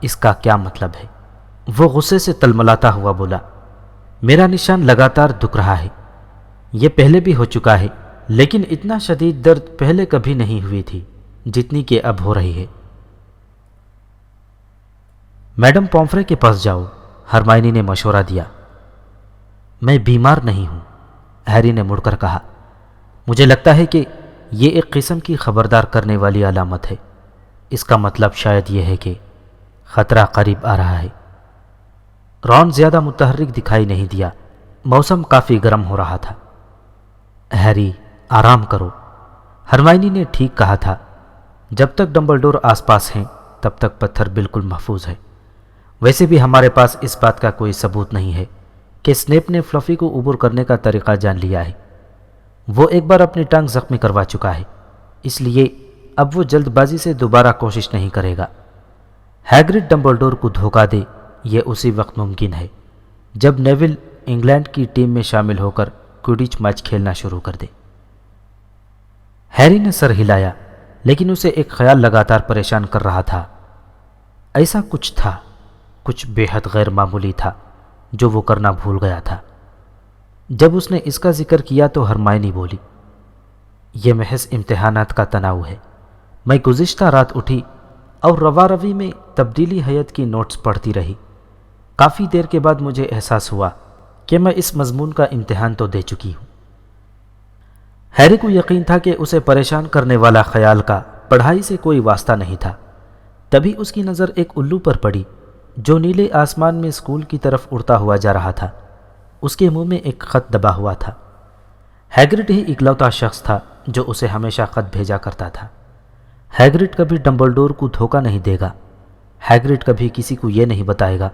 اس کا کیا مطلب ہے؟ وہ غصے سے تلملاتا ہوا بولا، میرا نشان لگاتار دکھ رہا ہے، یہ پہلے بھی ہو چکا ہے، لیکن اتنا شدید درد پہلے کبھی نہیں ہوئی تھی جتنی کہ اب ہو رہی ہے۔ میڈم پومفرے کے پاس جاؤ، ہرمائنی نے مشورہ دیا۔ میں بیمار نہیں ہوں، ہیری نے مڑ کر کہا۔ مجھے لگتا ہے کہ یہ ایک قسم کی خبردار کرنے والی علامت ہے، اس کا مطلب شاید یہ ہے کہ خطرہ قریب آ رہا ہے۔ رون زیادہ متحرک دکھائی نہیں دیا، موسم کافی گرم ہو رہا تھا۔ ہیری آرام کرو، ہرمائنی نے ٹھیک کہا تھا، جب تک ڈمبلڈور آس پاس ہیں تب تک پتھر بالکل محفوظ ہے۔ ویسے بھی ہمارے پاس اس بات کا کوئی ثبوت نہیں ہے کہ سنیپ نے فلفی کو عبور کرنے کا طریقہ جان لیا ہے۔ وہ ایک بار اپنی ٹانگ زخمی کروا چکا ہے، اس لیے اب وہ جلد بازی سے دوبارہ کوشش نہیں کرے گا۔ ہیگرڈ ڈمبلڈور کو دھوکہ دے یہ اسی وقت ممکن ہے جب نیول انگلینڈ کی ٹیم میں شامل ہو کر کوئڈچ میچ کھیلنا شروع کر دے۔ ہیری نے سر ہلایا، لیکن اسے ایک خیال لگاتار پریشان کر رہا تھا۔ ایسا کچھ تھا، کچھ بے حد غیر معمولی تھا جو وہ کرنا بھول گیا تھا۔ جب اس نے اس کا ذکر کیا تو ہرمائنی بولی، یہ محض امتحانات کا تناؤ ہے۔ میں گزشتہ رات اٹھی اور روا روی میں تبدیلی حیت کی نوٹس پڑھتی رہی۔ کافی دیر کے بعد مجھے احساس ہوا کہ میں اس مضمون کا امتحان تو دے چکی ہوں۔ ہیری کو یقین تھا کہ اسے پریشان کرنے والا خیال کا پڑھائی سے کوئی واسطہ نہیں تھا۔ تبھی اس کی نظر ایک الو پر پڑی جو نیلے آسمان میں اسکول کی طرف اڑتا ہوا جا رہا تھا۔ اس کے منہ میں ایک خط دبا ہوا تھا۔ ہیگرڈ ہی اکلوتا شخص تھا جو اسے ہمیشہ خط بھیجا کرتا تھا۔ ہیگرڈ کبھی ڈمبلڈور کو دھوکہ نہیں دے گا۔ ہیگرڈ کبھی کسی کو یہ نہیں بتائے گا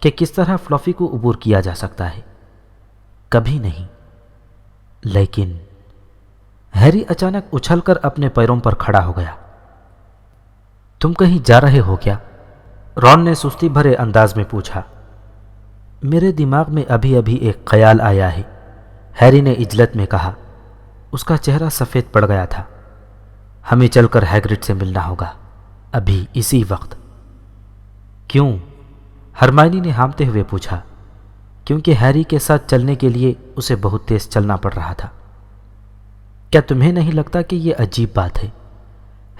کہ کس طرح فلفی کو عبور کیا جا سکتا ہے، کبھی نہیں۔ لیکن ہیری اچانک اچھل کر اپنے پیروں پر کھڑا ہو گیا۔ تم کہیں جا رہے ہو کیا؟ رون نے سستی بھرے انداز میں پوچھا۔ میرے دماغ میں ابھی ابھی ایک خیال آیا ہے، ہیری نے عجلت میں کہا۔ اس کا چہرہ سفید پڑ گیا تھا۔ ہمیں چل کر ہیگرڈ سے ملنا ہوگا، ابھی اسی وقت۔ کیوں؟ ہرمائنی نے ہامتے ہوئے پوچھا۔ کیونکہ ہیری کے ساتھ چلنے کے لیے اسے بہت تیز چلنا پڑ رہا تھا۔ کیا تمہیں نہیں لگتا کہ یہ عجیب بات ہے؟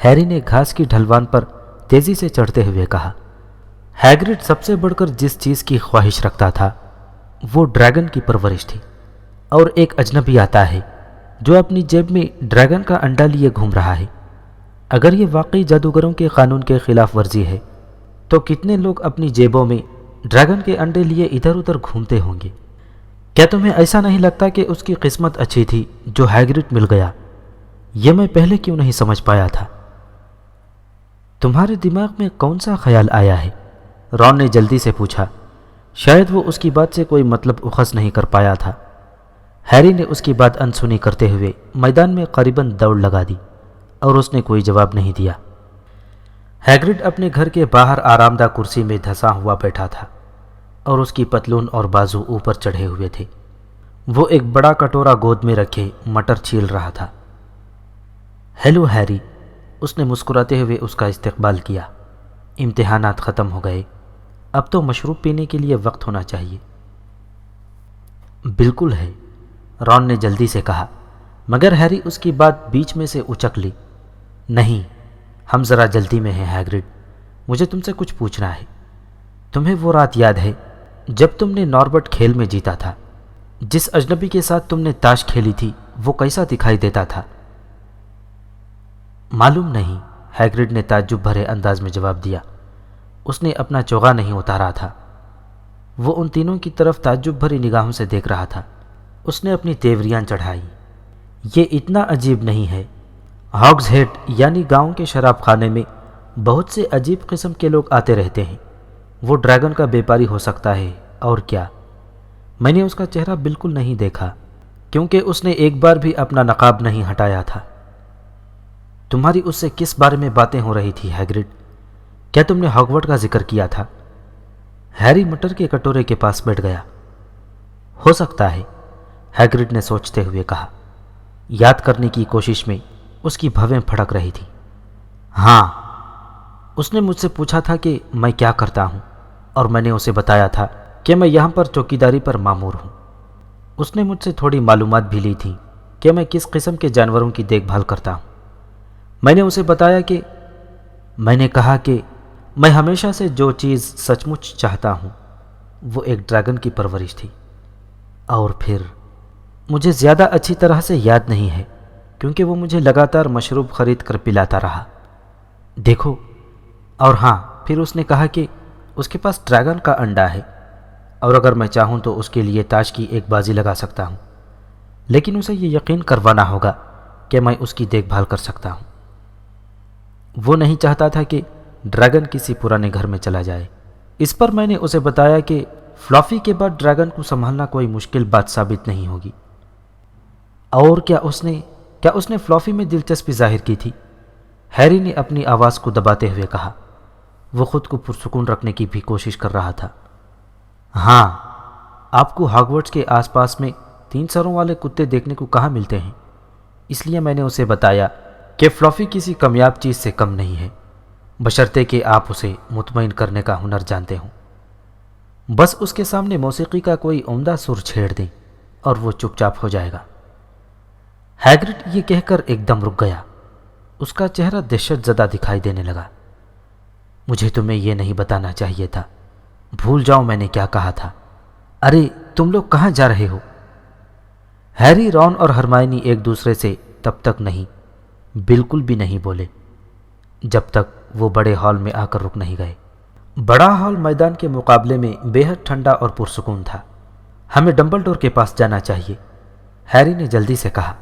ہیری نے گھاس کی ڈھلوان پر تیزی سے چڑھتے ہوئے کہا۔ ہیگرڈ سب سے بڑھ کر جس چیز کی خواہش رکھتا تھا وہ ڈریگن کی پرورش تھی، اور ایک اجنبی آتا ہے جو اپنی جیب میں ڈریگن کا انڈا لیے گھوم رہا ہے۔ اگر یہ واقعی جادوگروں کے قانون کے خلاف ورزی ہے تو کتنے لوگ اپنی جیبوں میں ڈریگن کے انڈے لیے ادھر ادھر گھومتے ہوں گے؟ کیا تمہیں ایسا نہیں لگتا کہ اس کی قسمت اچھی تھی جو ہیگرڈ مل گیا؟ یہ میں پہلے کیوں نہیں سمجھ پایا تھا؟ تمہارے دماغ میں کون سا خیال آیا ہے؟ رون نے جلدی سے پوچھا۔ شاید وہ اس کی بات سے کوئی مطلب اخذ نہیں کر پایا تھا۔ ہیری نے اس کی بات انسنی کرتے ہوئے میدان میں قریباً دوڑ لگا دی، اور اس نے کوئی جواب نہیں دیا۔ ہیگرڈ اپنے گھر کے باہر آرام دہ کرسی میں دھسا ہوا بیٹھا تھا، اور اس کی پتلون اور بازو اوپر چڑھے ہوئے تھے۔ وہ ایک بڑا کٹورا گود میں رکھے مٹر چھیل رہا تھا۔ ہیلو ہیری، اس نے مسکراتے ہوئے اس کا استقبال کیا۔ امتحانات ختم ہو گئے، اب تو مشروب پینے کے لیے وقت ہونا چاہیے۔ بالکل ہے، رون نے جلدی سے کہا، مگر ہیری اس کی بات بیچ میں سے اچک لی۔ نہیں، ہم ذرا جلدی میں ہیں ہیگرڈ، مجھے تم سے کچھ پوچھنا ہے۔ تمہیں وہ رات یاد ہے جب تم نے ناربٹ کھیل میں جیتا تھا؟ جس اجنبی کے ساتھ تم نے تاش کھیلی تھی وہ کیسا دکھائی دیتا تھا؟ معلوم نہیں، ہیگرڈ نے تعجب بھرے انداز میں جواب دیا۔ اس نے اپنا چوغا نہیں اتارا تھا۔ وہ ان تینوں کی طرف تعجب بھری نگاہوں سے دیکھ رہا تھا۔ اس نے اپنی تیوریاں چڑھائی۔ یہ اتنا عجیب نہیں ہے، ہاگز ہیڈ یعنی گاؤں کے شراب خانے میں بہت سے عجیب قسم کے لوگ آتے رہتے ہیں۔ وہ ڈریگن کا بیپاری ہو سکتا ہے، اور کیا؟ میں نے اس کا چہرہ بالکل نہیں دیکھا کیونکہ اس نے ایک بار بھی اپنا نقاب نہیں ہٹایا تھا۔ تمہاری اس سے کس بارے میں باتیں ہو رہی تھی ہیگرڈ؟ کیا تم نے ہاگورٹ کا ذکر کیا تھا؟ ہیری مٹر کے کٹورے کے پاس بیٹھ گیا۔ ہو سکتا ہے، ہیگرڈ نے سوچتے ہوئے کہا۔ یاد کرنے کی کوشش میں اس کی بھویں پھڑک رہی تھی۔ ہاں، اس نے مجھ سے پوچھا تھا کہ میں کیا کرتا ہوں اور میں نے اسے بتایا تھا کہ میں یہاں پر چوکیداری پر مامور ہوں۔ اس نے مجھ سے تھوڑی معلومات بھی لی تھی کہ میں کس قسم کے جانوروں کی دیکھ بھال کرتا ہوں۔ میں نے اسے بتایا کہ میں نے کہا کہ میں ہمیشہ سے جو چیز سچ مچ چاہتا ہوں وہ ایک ڈریگن کی پرورش تھی، اور پھر مجھے زیادہ اچھی طرح سے یاد نہیں ہے کیونکہ وہ مجھے لگاتار مشروب خرید کر پلاتا رہا۔ دیکھو، اور ہاں، پھر اس نے کہا کہ اس کے پاس ڈریگن کا انڈا ہے اور اگر میں چاہوں تو اس کے لیے تاش کی ایک بازی لگا سکتا ہوں، لیکن اسے یہ یقین کروانا ہوگا کہ میں اس کی دیکھ بھال کر سکتا ہوں۔ وہ نہیں چاہتا تھا کہ ڈریگن کسی پرانے گھر میں چلا جائے۔ اس پر میں نے اسے بتایا کہ فلافی کے بعد ڈریگن کو سنبھالنا کوئی مشکل بات ثابت نہیں ہوگی۔ اور کیا اس نے فلافی میں دلچسپی ظاہر کی تھی؟ ہیری نے اپنی آواز کو دباتے ہوئے کہا۔ وہ خود کو پرسکون رکھنے کی بھی کوشش کر رہا تھا۔ ہاں، آپ کو ہاگورٹس کے آس پاس میں 3 سروں والے کتے دیکھنے کو کہاں ملتے ہیں، اس لیے میں نے اسے بتایا کہ فلافی کسی کامیاب چیز سے کم نہیں ہے، بشرطے کہ آپ اسے مطمئن کرنے کا ہنر جانتے ہوں۔ بس اس کے سامنے موسیقی کا کوئی عمدہ سر چھیڑ دیں اور وہ چپ چاپ ہو جائے گا۔ ہیگرڈ یہ کہہ کر ایک دم رک گیا۔ اس کا چہرہ دہشت زدہ دکھائی دینے لگا۔ مجھے تمہیں یہ نہیں بتانا چاہیے تھا، بھول جاؤ میں نے کیا کہا تھا۔ ارے تم لوگ کہاں جا رہے ہو؟ ہیری، رون اور ہرمائنی ایک دوسرے سے تب تک نہیں، بالکل بھی نہیں بولے جب تک وہ بڑے ہال میں آ کر رک نہیں گئے۔ بڑا ہال میدان کے مقابلے میں بے حد ٹھنڈا اور پرسکون تھا۔ ہمیں ڈمبلڈور کے پاس جانا چاہیے، ہیری نے جلدی سے کہا۔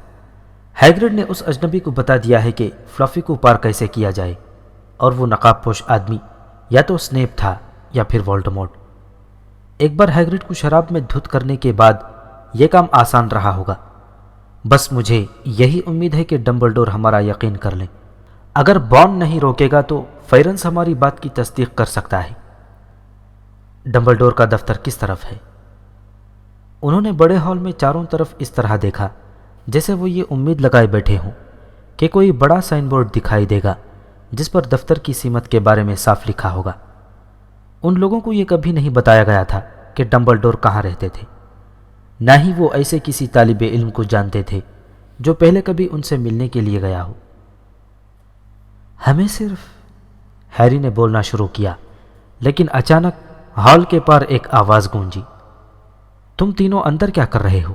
ہیگرڈ نے اس اجنبی کو بتا دیا ہے کہ فلافی کو پار کیسے کیا جائے، اور وہ نقاب پوش آدمی یا تو سنیپ تھا یا پھر وولڈمورٹ۔ ایک بار ہیگرڈ کو شراب میں دھت کرنے کے بعد یہ کام آسان رہا ہوگا۔ بس مجھے یہی امید ہے کہ ڈمبلڈور ہمارا یقین کر لیں۔ اگر بان نہیں روکے گا تو فیرنس ہماری بات کی تصدیق کر سکتا ہے۔ ڈمبلڈور کا دفتر کس طرف ہے؟ انہوں نے بڑے ہال میں چاروں طرف اس طرح دیکھا جیسے وہ یہ امید لگائے بیٹھے ہوں کہ کوئی بڑا سائن بورڈ دکھائی دے گا جس پر دفتر کی سمت کے بارے میں صاف لکھا ہوگا۔ ان لوگوں کو یہ کبھی نہیں بتایا گیا تھا کہ ڈمبلڈور کہاں رہتے تھے، نہ ہی وہ ایسے کسی طالب علم کو جانتے تھے جو پہلے کبھی ان سے ملنے کے لیے گیا ہو۔ ہمیں صرف، ہیری نے بولنا شروع کیا، لیکن اچانک ہال کے پار ایک آواز گونجی۔ تم تینوں اندر کیا کر رہے ہو؟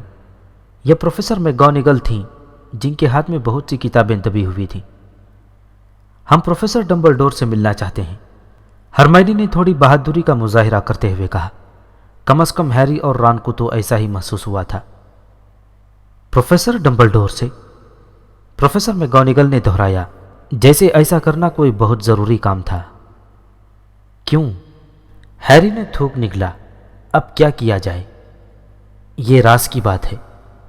یہ پروفیسر میگونیگل تھیں جن کے ہاتھ میں بہت سی کتابیں دبی ہوئی تھیں۔ ہم پروفیسر ڈمبلڈور سے ملنا چاہتے ہیں، ہرمائنی نے تھوڑی بہادری کا مظاہرہ کرتے ہوئے کہا۔ کم از کم ہیری اور ران کو تو ایسا ہی محسوس ہوا تھا۔ پروفیسر ڈمبلڈور سے؟ پروفیسر میگونیگل نے دہرایا، جیسے ایسا کرنا کوئی بہت ضروری کام تھا۔ کیوں؟ ہیری نے تھوک نکلا۔ اب کیا کیا جائے؟ یہ راز کی بات ہے،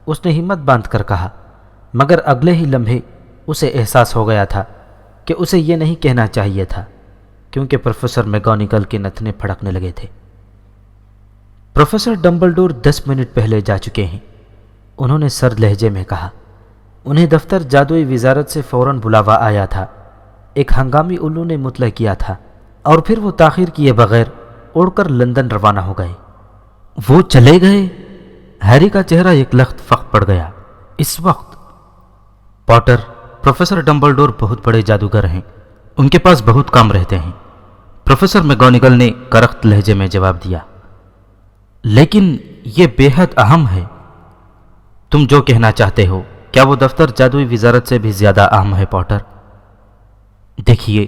اس نے ہمت باندھ کر کہا، مگر اگلے ہی لمحے اسے احساس ہو گیا تھا کہ اسے یہ نہیں کہنا چاہیے تھا کیونکہ پروفیسر میگونیگل کے نتنے پھڑکنے لگے تھے۔ پروفیسر ڈمبلڈور 10 منٹ پہلے جا چکے ہیں، انہوں نے سرد لہجے میں کہا۔ انہیں دفتر جادوئی وزارت سے فوراً بلاوا آیا تھا۔ ایک ہنگامی الو نے مطلع کیا تھا اور پھر وہ تاخیر کیے بغیر اڑ کر لندن روانہ ہو گئے۔ وہ چلے گئے؟ ہیری کا چہرہ ایک لخت فخ پڑ گیا۔ اس وقت؟ پاٹر، پروفیسر ڈمبلڈور بہت بڑے جادوگر ہیں، ان کے پاس بہت کام رہتے ہیں، پروفیسر میگونیگل نے کرخت لہجے میں جواب دیا۔ لیکن یہ بے حد اہم ہے۔ تم جو کہنا چاہتے ہو، کیا وہ دفتر جادوئی وزارت سے بھی زیادہ اہم ہے پاٹر؟ دیکھیے،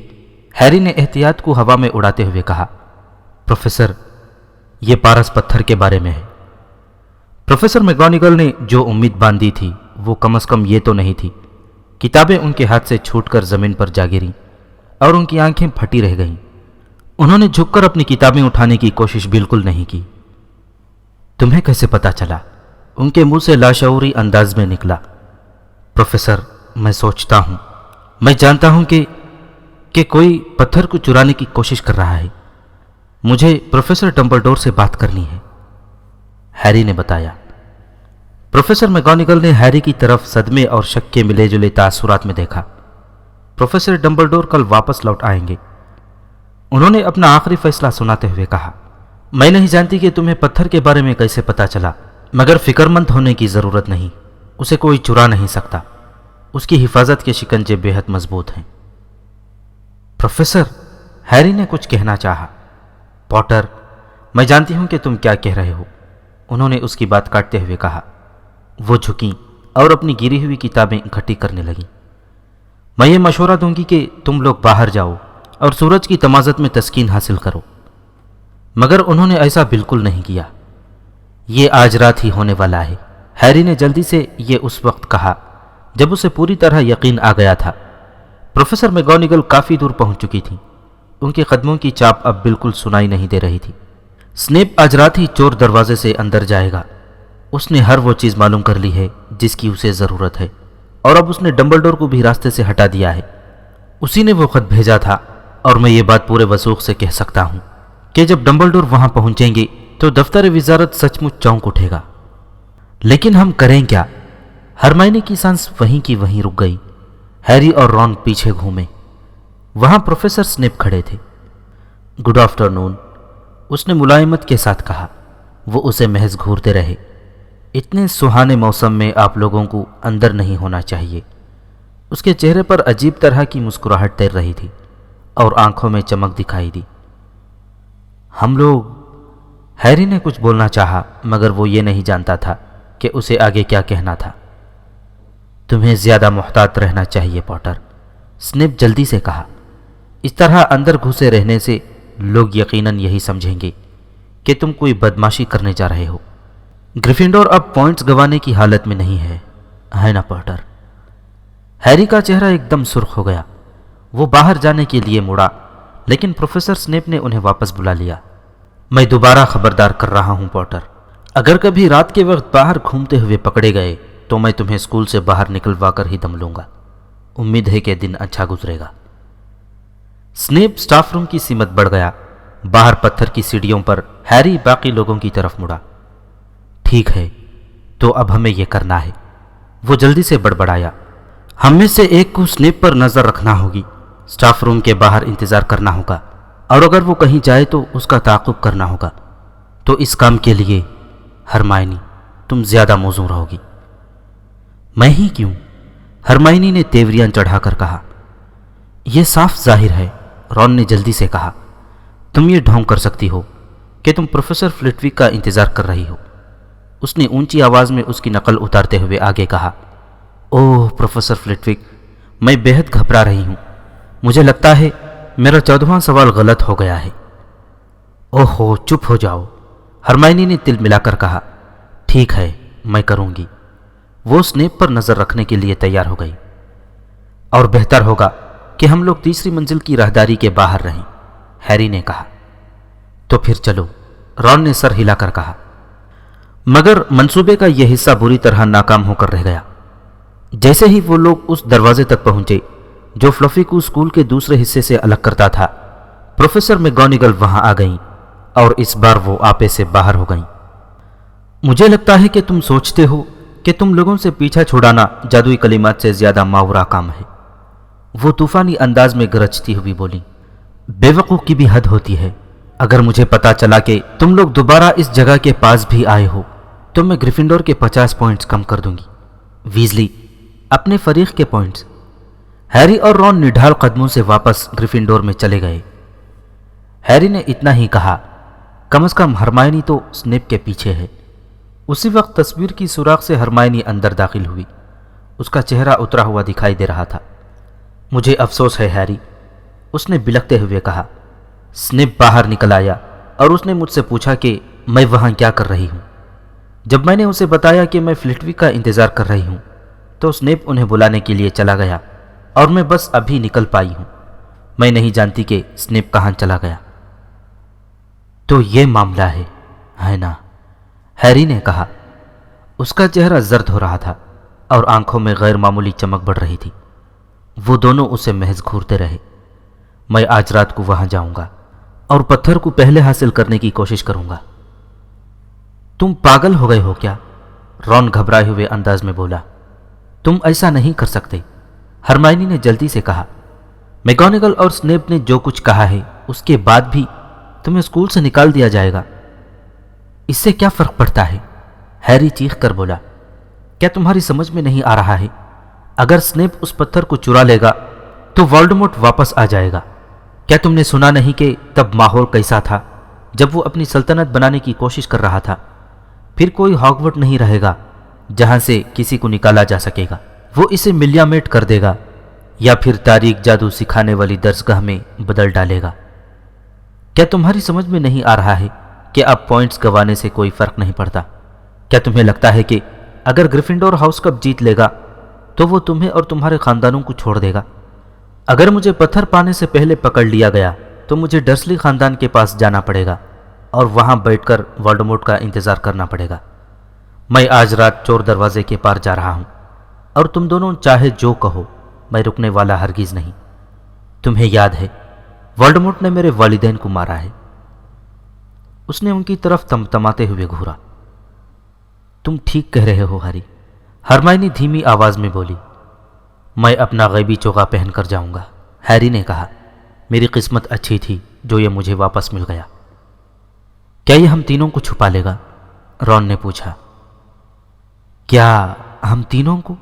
ہیری نے احتیاط کو ہوا میں اڑاتے ہوئے کہا، پروفیسر، یہ پارس پتھر کے بارے میں ہے۔ پروفیسر میگونیگل نے جو امید باندھی تھی وہ کم از کم یہ تو نہیں تھی۔ کتابیں ان کے ہاتھ سے چھوٹ کر زمین پر جا گریں اور ان کی آنکھیں پھٹی رہ گئیں۔ انہوں نے جھک کر اپنی کتابیں اٹھانے کی کوشش بالکل نہیں کی۔ تمہیں کیسے پتا چلا؟ ان کے منہ سے لاشعوری انداز میں نکلا۔ پروفیسر، میں سوچتا ہوں، میں جانتا ہوں کہ کوئی پتھر کو چرانے کی کوشش کر رہا ہے۔ مجھے پروفیسر ڈمبلڈور سے بات کرنی ہے، ہیری نے بتایا۔ پروفیسر میگونیگل نے ہیری کی طرف صدمے اور شک کے ملے جلے تاثرات میں دیکھا۔ پروفیسر ڈمبلڈور کل واپس لوٹ آئیں گے، انہوں نے اپنا آخری فیصلہ سناتے ہوئے کہا، میں نہیں جانتی کہ تمہیں پتھر کے بارے میں کیسے پتا چلا، مگر فکر مند ہونے کی ضرورت نہیں، اسے کوئی چرا نہیں سکتا، اس کی حفاظت کے شکنجے بے حد مضبوط ہیں۔ پروفیسر، ہیری نے کچھ کہنا چاہا۔ پوٹر، میں جانتی ہوں کہ تم کیا کہہ رہے ہو، انہوں نے اس کی بات کاٹتے ہوئے کہا۔ وہ جھکیں اور اپنی گری ہوئی کتابیں اکٹھی کرنے لگیں۔ میں یہ مشورہ دوں گی کہ تم لوگ باہر جاؤ اور سورج کی تمازت میں تسکین حاصل کرو، مگر انہوں نے ایسا بالکل نہیں کیا۔ یہ آج رات ہی ہونے والا ہے، ہیری نے جلدی سے یہ اس وقت کہا جب اسے پوری طرح یقین آ گیا تھا۔ پروفیسر میگونگل کافی دور پہنچ چکی تھیں، ان کے قدموں کی چاپ اب بالکل سنائی نہیں دے رہی تھی۔ سنیپ آج رات ہی چور دروازے سے اندر جائے گا، اس نے ہر وہ چیز معلوم کر لی ہے جس کی اسے ضرورت ہے، اور اب اس نے ڈمبلڈور کو بھی راستے سے ہٹا دیا ہے۔ اسی نے وہ خط بھیجا تھا، اور میں یہ بات پورے وثوق سے کہہ سکتا ہوں کہ جب ڈمبلڈور وہاں پہنچیں گے تو دفتر وزارت سچ مچ چونک اٹھے گا۔ لیکن ہم کریں کیا؟ ہرمائنی کی سانس وہیں کی وہیں رک گئی۔ ہیری اور رون پیچھے گھومے۔ وہاں پروفیسر سنیپ کھڑے تھے۔ گڈ آفٹرنون، اس نے ملائمت کے ساتھ کہا۔ وہ اسے محض گھورتے رہے۔ اتنے سہانے موسم میں آپ لوگوں کو اندر نہیں ہونا چاہیے۔ اس کے چہرے پر عجیب طرح کی مسکراہٹ تیر رہی تھی اور آنکھوں میں چمک دکھائی دی۔ ہم لوگ، ہیری نے کچھ بولنا چاہا مگر وہ یہ نہیں جانتا تھا کہ اسے آگے کیا کہنا تھا۔ تمہیں زیادہ محتاط رہنا چاہیے پوٹر، سنیپ جلدی سے کہا۔ اس طرح اندر گھسے رہنے سے لوگ یقیناً یہی سمجھیں گے کہ تم کوئی بدماشی کرنے جا رہے ہو۔ گریفنڈور اب پوائنٹس گنوانے کی حالت میں نہیں ہے نا پوٹر؟ ہیری کا چہرہ ایک دم سرخ ہو گیا۔ وہ باہر جانے کے لیے مڑا، لیکن پروفیسر سنیپ نے انہیں واپس بلا لیا۔ میں دوبارہ خبردار کر رہا ہوں پوٹر، اگر کبھی رات کے وقت باہر گھومتے ہوئے پکڑے گئے تو میں تمہیں اسکول سے باہر نکلوا کر ہی دم لوں گا۔ امید ہے کہ دن اچھا گزرے گا۔ سنیپ سٹاف روم کی سمت بڑھ گیا۔ باہر پتھر کی سیڑھیوں پر ہیری باقی لوگوں کی طرف مڑا۔ ٹھیک ہے، تو اب ہمیں یہ کرنا ہے، وہ جلدی سے بڑبڑایا۔ ہم میں سے ایک کو سنیپ پر نظر رکھنا ہوگی، سٹاف روم کے باہر انتظار کرنا ہوگا، اور اگر وہ کہیں جائے تو اس کا تعاقب کرنا ہوگا۔ تو اس کام کے لیے ہرمائنی تم زیادہ موزوں رہو گی۔ میں ہی کیوں؟ ہرمائنی نے تیوریاں چڑھا کر کہا۔ یہ صاف ظاہر ہے، رون نے جلدی سے کہا۔ تم یہ ڈھونگ کر سکتی ہو کہ تم پروفیسر فلٹوک کا انتظار کر رہی ہو۔ اس نے اونچی آواز میں اس کی نقل اتارتے ہوئے آگے کہا۔ اوہ پروفیسر فلٹوک، میں بے حد گھبرا رہی ہوں، مجھے لگتا ہے میرا 14واں سوال غلط ہو گیا ہے۔ اوہو چپ ہو جاؤ، ہرمائنی نے تل ملا کر کہا۔ ٹھیک ہے، میں کروں گی۔ وہ سنیپ پر نظر رکھنے کے لیے تیار ہو گئی۔ اور بہتر ہوگا کہ ہم لوگ تیسری منزل کی راہداری کے باہر رہیں، ہیری نے کہا۔ تو پھر چلو، رون نے سر ہلا کر کہا۔ مگر منصوبے کا یہ حصہ بری طرح ناکام ہو کر رہ گیا۔ جیسے ہی وہ لوگ اس دروازے تک پہنچے جو فلفی کو اسکول کے دوسرے حصے سے الگ کرتا تھا، پروفیسر میگونگل وہاں آ گئیں اور اس بار وہ آپے سے باہر ہو گئیں۔ مجھے لگتا ہے کہ تم سوچتے ہو کہ تم لوگوں سے پیچھا چھڑانا جادوئی کلمات سے زیادہ ماورا کام ہے، وہ طوفانی انداز میں گرجتی ہوئی بولی۔ بے وقوف کی بھی حد ہوتی ہے۔ اگر مجھے پتا چلا کہ تم لوگ دوبارہ اس جگہ کے پاس بھی آئے ہو تو میں گریفنڈور کے 50 پوائنٹس کم کر دوں گی۔ ویزلی اپنے فریق کے پوائنٹس۔ ہیری اور رون نڈھال قدموں سے واپس گریفنڈور میں چلے گئے۔ ہیری نے اتنا ہی کہا، کم از کم ہرمائنی تو سنیپ کے پیچھے ہے۔ اسی وقت تصویر کی سوراخ سے ہرمائنی اندر داخل ہوئی۔ اس کا چہرہ اترا ہوا دکھائی دے رہا تھا۔ مجھے افسوس ہے ہیری، اس نے بلکتے ہوئے کہا۔ سنیپ باہر نکل آیا اور اس نے مجھ سے پوچھا کہ میں وہاں کیا کر رہی ہوں۔ جب میں نے اسے بتایا کہ میں فلٹوک کا انتظار کر رہی ہوں تو سنیپ انہیں بلانے کے لیے چلا گیا اور میں بس ابھی نکل پائی ہوں۔ میں نہیں جانتی کہ سنیپ کہاں چلا گیا۔ تو یہ معاملہ ہے نا؟ ہیری نے کہا۔ اس کا چہرہ زرد ہو رہا تھا اور آنکھوں میں غیر معمولی چمک بڑھ رہی تھی۔ وہ دونوں اسے محض گھورتے رہے۔ میں آج رات کو وہاں جاؤں گا اور پتھر کو پہلے حاصل کرنے کی کوشش کروں گا۔ تم پاگل ہو گئے ہو کیا؟ رون گھبرائے ہوئے انداز میں بولا۔ تم ایسا نہیں کر سکتے، ہرمائنی نے جلدی سے کہا۔ میگونگل اور سنیپ نے جو کچھ کہا ہے اس کے بعد بھی تمہیں اسکول سے نکال دیا جائے گا۔ اس سے کیا فرق پڑتا ہے؟ ہیری چیخ کر بولا۔ کیا تمہاری سمجھ میں نہیں آ رہا ہے؟ اگر سنیپ اس پتھر کو چرا لے گا تو والڈمورٹ واپس آ جائے گا۔ کیا تم نے سنا نہیں کہ تب ماحول کیسا تھا جب وہ اپنی سلطنت بنانے کی کوشش کر رہا تھا؟ پھر کوئی ہاگورٹ نہیں رہے گا جہاں سے کسی کو نکالا جا سکے گا۔ وہ اسے ملیامیٹ کر دے گا یا پھر تاریک جادو سکھانے والی درسگاہ میں بدل ڈالے گا۔ کیا تمہاری سمجھ میں نہیں آ رہا ہے کہ اب پوائنٹس گنوانے سے کوئی فرق نہیں پڑتا؟ کیا تمہیں لگتا ہے کہ اگر گریفنڈور ہاؤس کپ جیت لے گا تو وہ تمہیں اور تمہارے خاندانوں کو چھوڑ دے گا؟ اگر مجھے پتھر پانے سے پہلے پکڑ لیا گیا تو مجھے ڈرسلی خاندان کے پاس جانا پڑے گا اور وہاں بیٹھ کر والڈمورٹ کا انتظار کرنا پڑے گا۔ میں آج رات چور دروازے کے پار جا رہا ہوں اور تم دونوں چاہے جو کہو، میں رکنے والا ہرگز نہیں۔ تمہیں یاد ہے والڈمورٹ نے میرے والدین کو مارا ہے۔ اس نے ان کی طرف تمتماتے ہوئے گھورا۔ تم ٹھیک کہہ رہے ہو ہیری، ہرمائنی دھیمی آواز میں بولی۔ میں اپنا غیبی چوغا پہن کر جاؤں گا، ہیری نے کہا۔ میری قسمت اچھی تھی جو یہ مجھے واپس مل گیا۔ کیا یہ ہم تینوں کو چھپا لے گا؟ رون نے پوچھا۔ کیا ہم تینوں کو؟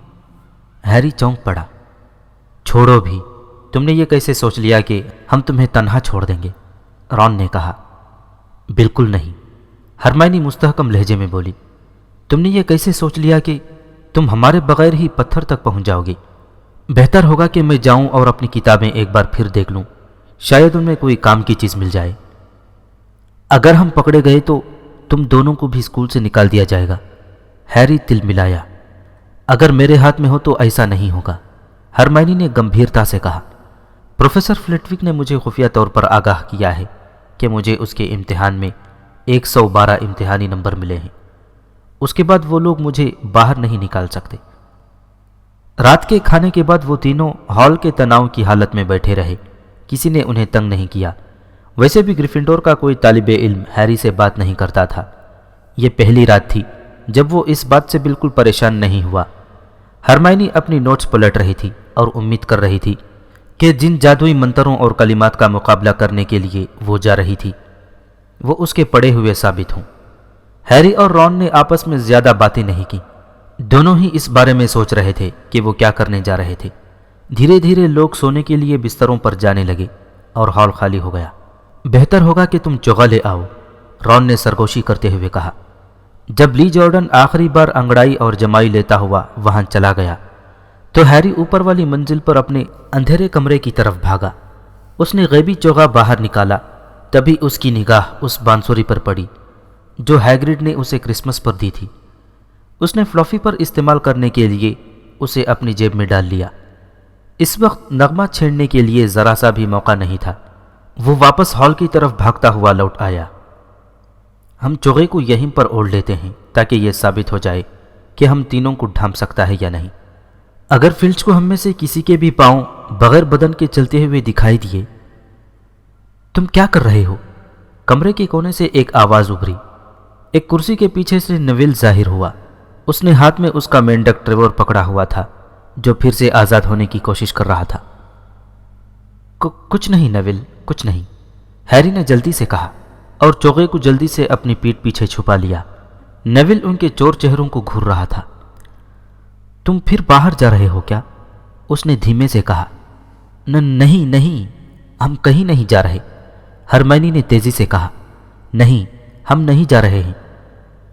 ہیری چونک پڑا۔ چھوڑو بھی، تم نے یہ کیسے سوچ لیا کہ ہم تمہیں تنہا چھوڑ دیں گے؟ رون نے کہا۔ بالکل نہیں، ہرمائنی مستحکم لہجے میں بولی۔ تم نے یہ کیسے سوچ لیا کہ تم ہمارے بغیر ہی پتھر تک پہنچ جاؤ گے؟ بہتر ہوگا کہ میں جاؤں اور اپنی کتابیں ایک بار پھر دیکھ لوں، شاید ان میں کوئی کام کی چیز مل جائے۔ اگر ہم پکڑے گئے تو تم دونوں کو بھی اسکول سے نکال دیا جائے گا، ہیری تل ملایا۔ اگر میرے ہاتھ میں ہو تو ایسا نہیں ہوگا، ہرمائنی نے گمبھیرتا سے کہا۔ پروفیسر فلٹوک نے مجھے خفیہ طور پر آگاہ کیا ہے کہ مجھے اس کے امتحان میں 112 امتحانی نمبر ملے ہیں۔ اس کے بعد وہ لوگ مجھے باہر نہیں نکال سکتے۔ رات کے کھانے کے بعد وہ تینوں ہال کے تناؤ کی حالت میں بیٹھے رہے۔ کسی نے انہیں تنگ نہیں کیا۔ ویسے بھی گریفنڈور کا کوئی طالب علم ہیری سے بات نہیں کرتا تھا۔ یہ پہلی رات تھی جب وہ اس بات سے بالکل پریشان نہیں ہوا۔ ہرمائنی اپنی نوٹس پلٹ رہی تھی اور امید کر رہی تھی کہ جن جادوئی منتروں اور کلمات کا مقابلہ کرنے کے لیے وہ جا رہی تھی وہ اس کے پڑھے ہوئے ثابت ہوں۔ ہیری اور رون نے آپس میں زیادہ باتیں نہیں کی۔ دونوں ہی اس بارے میں سوچ رہے تھے کہ وہ کیا کرنے جا رہے تھے۔ دھیرے دھیرے لوگ سونے کے لیے بستروں پر جانے لگے اور ہال خالی ہو گیا۔ بہتر ہوگا کہ تم چوغا لے آؤ، رون نے سرگوشی کرتے ہوئے کہا۔ جب لی جارڈن آخری بار انگڑائی اور جمائی لیتا ہوا وہاں چلا گیا تو ہیری اوپر والی منزل پر اپنے اندھیرے کمرے کی طرف بھاگا۔ اس نے غیبی چوغا باہر نکالا، تبھی اس کی نگاہ اس بانسری پر پڑی جو ہیگرڈ نے اسے کرسمس پر دی تھی۔ اس نے فلافی پر استعمال کرنے کے لیے اسے اپنی جیب میں ڈال لیا۔ اس وقت نغمہ چھیڑنے کے لیے ذرا سا بھی موقع نہیں تھا۔ وہ واپس ہال کی طرف بھاگتا ہوا لوٹ آیا۔ ہم چوغے کو یہیں پر اوڑھ لیتے ہیں تاکہ یہ ثابت ہو جائے کہ ہم تینوں کو ڈھانپ سکتا ہے یا نہیں۔ اگر فلچ کو ہم میں سے کسی کے بھی پاؤں بغیر بدن کے چلتے ہوئے دکھائی دیے۔ تم کیا کر رہے ہو؟ کمرے کے کونے سے ایک آواز ابھری۔ ایک کرسی کے پیچھے سے نویل ظاہر ہوا۔ اس نے ہاتھ میں اس کا مینڈک ٹریور پکڑا ہوا تھا جو پھر سے آزاد ہونے کی کوشش کر رہا تھا۔ کچھ نہیں نویل، کچھ نہیں، ہیری نے جلدی سے کہا اور چوغے کو جلدی سے اپنی پیٹھ پیچھے چھپا لیا۔ نویل ان کے چور چہروں کو گھور رہا تھا۔ تم پھر باہر جا رہے ہو کیا؟ اس نے دھیمے سے کہا۔ نہیں نہیں، ہم کہیں نہیں جا رہے، ہرمائنی نے تیزی سے کہا۔ نہیں، ہم نہیں جا رہے ہیں۔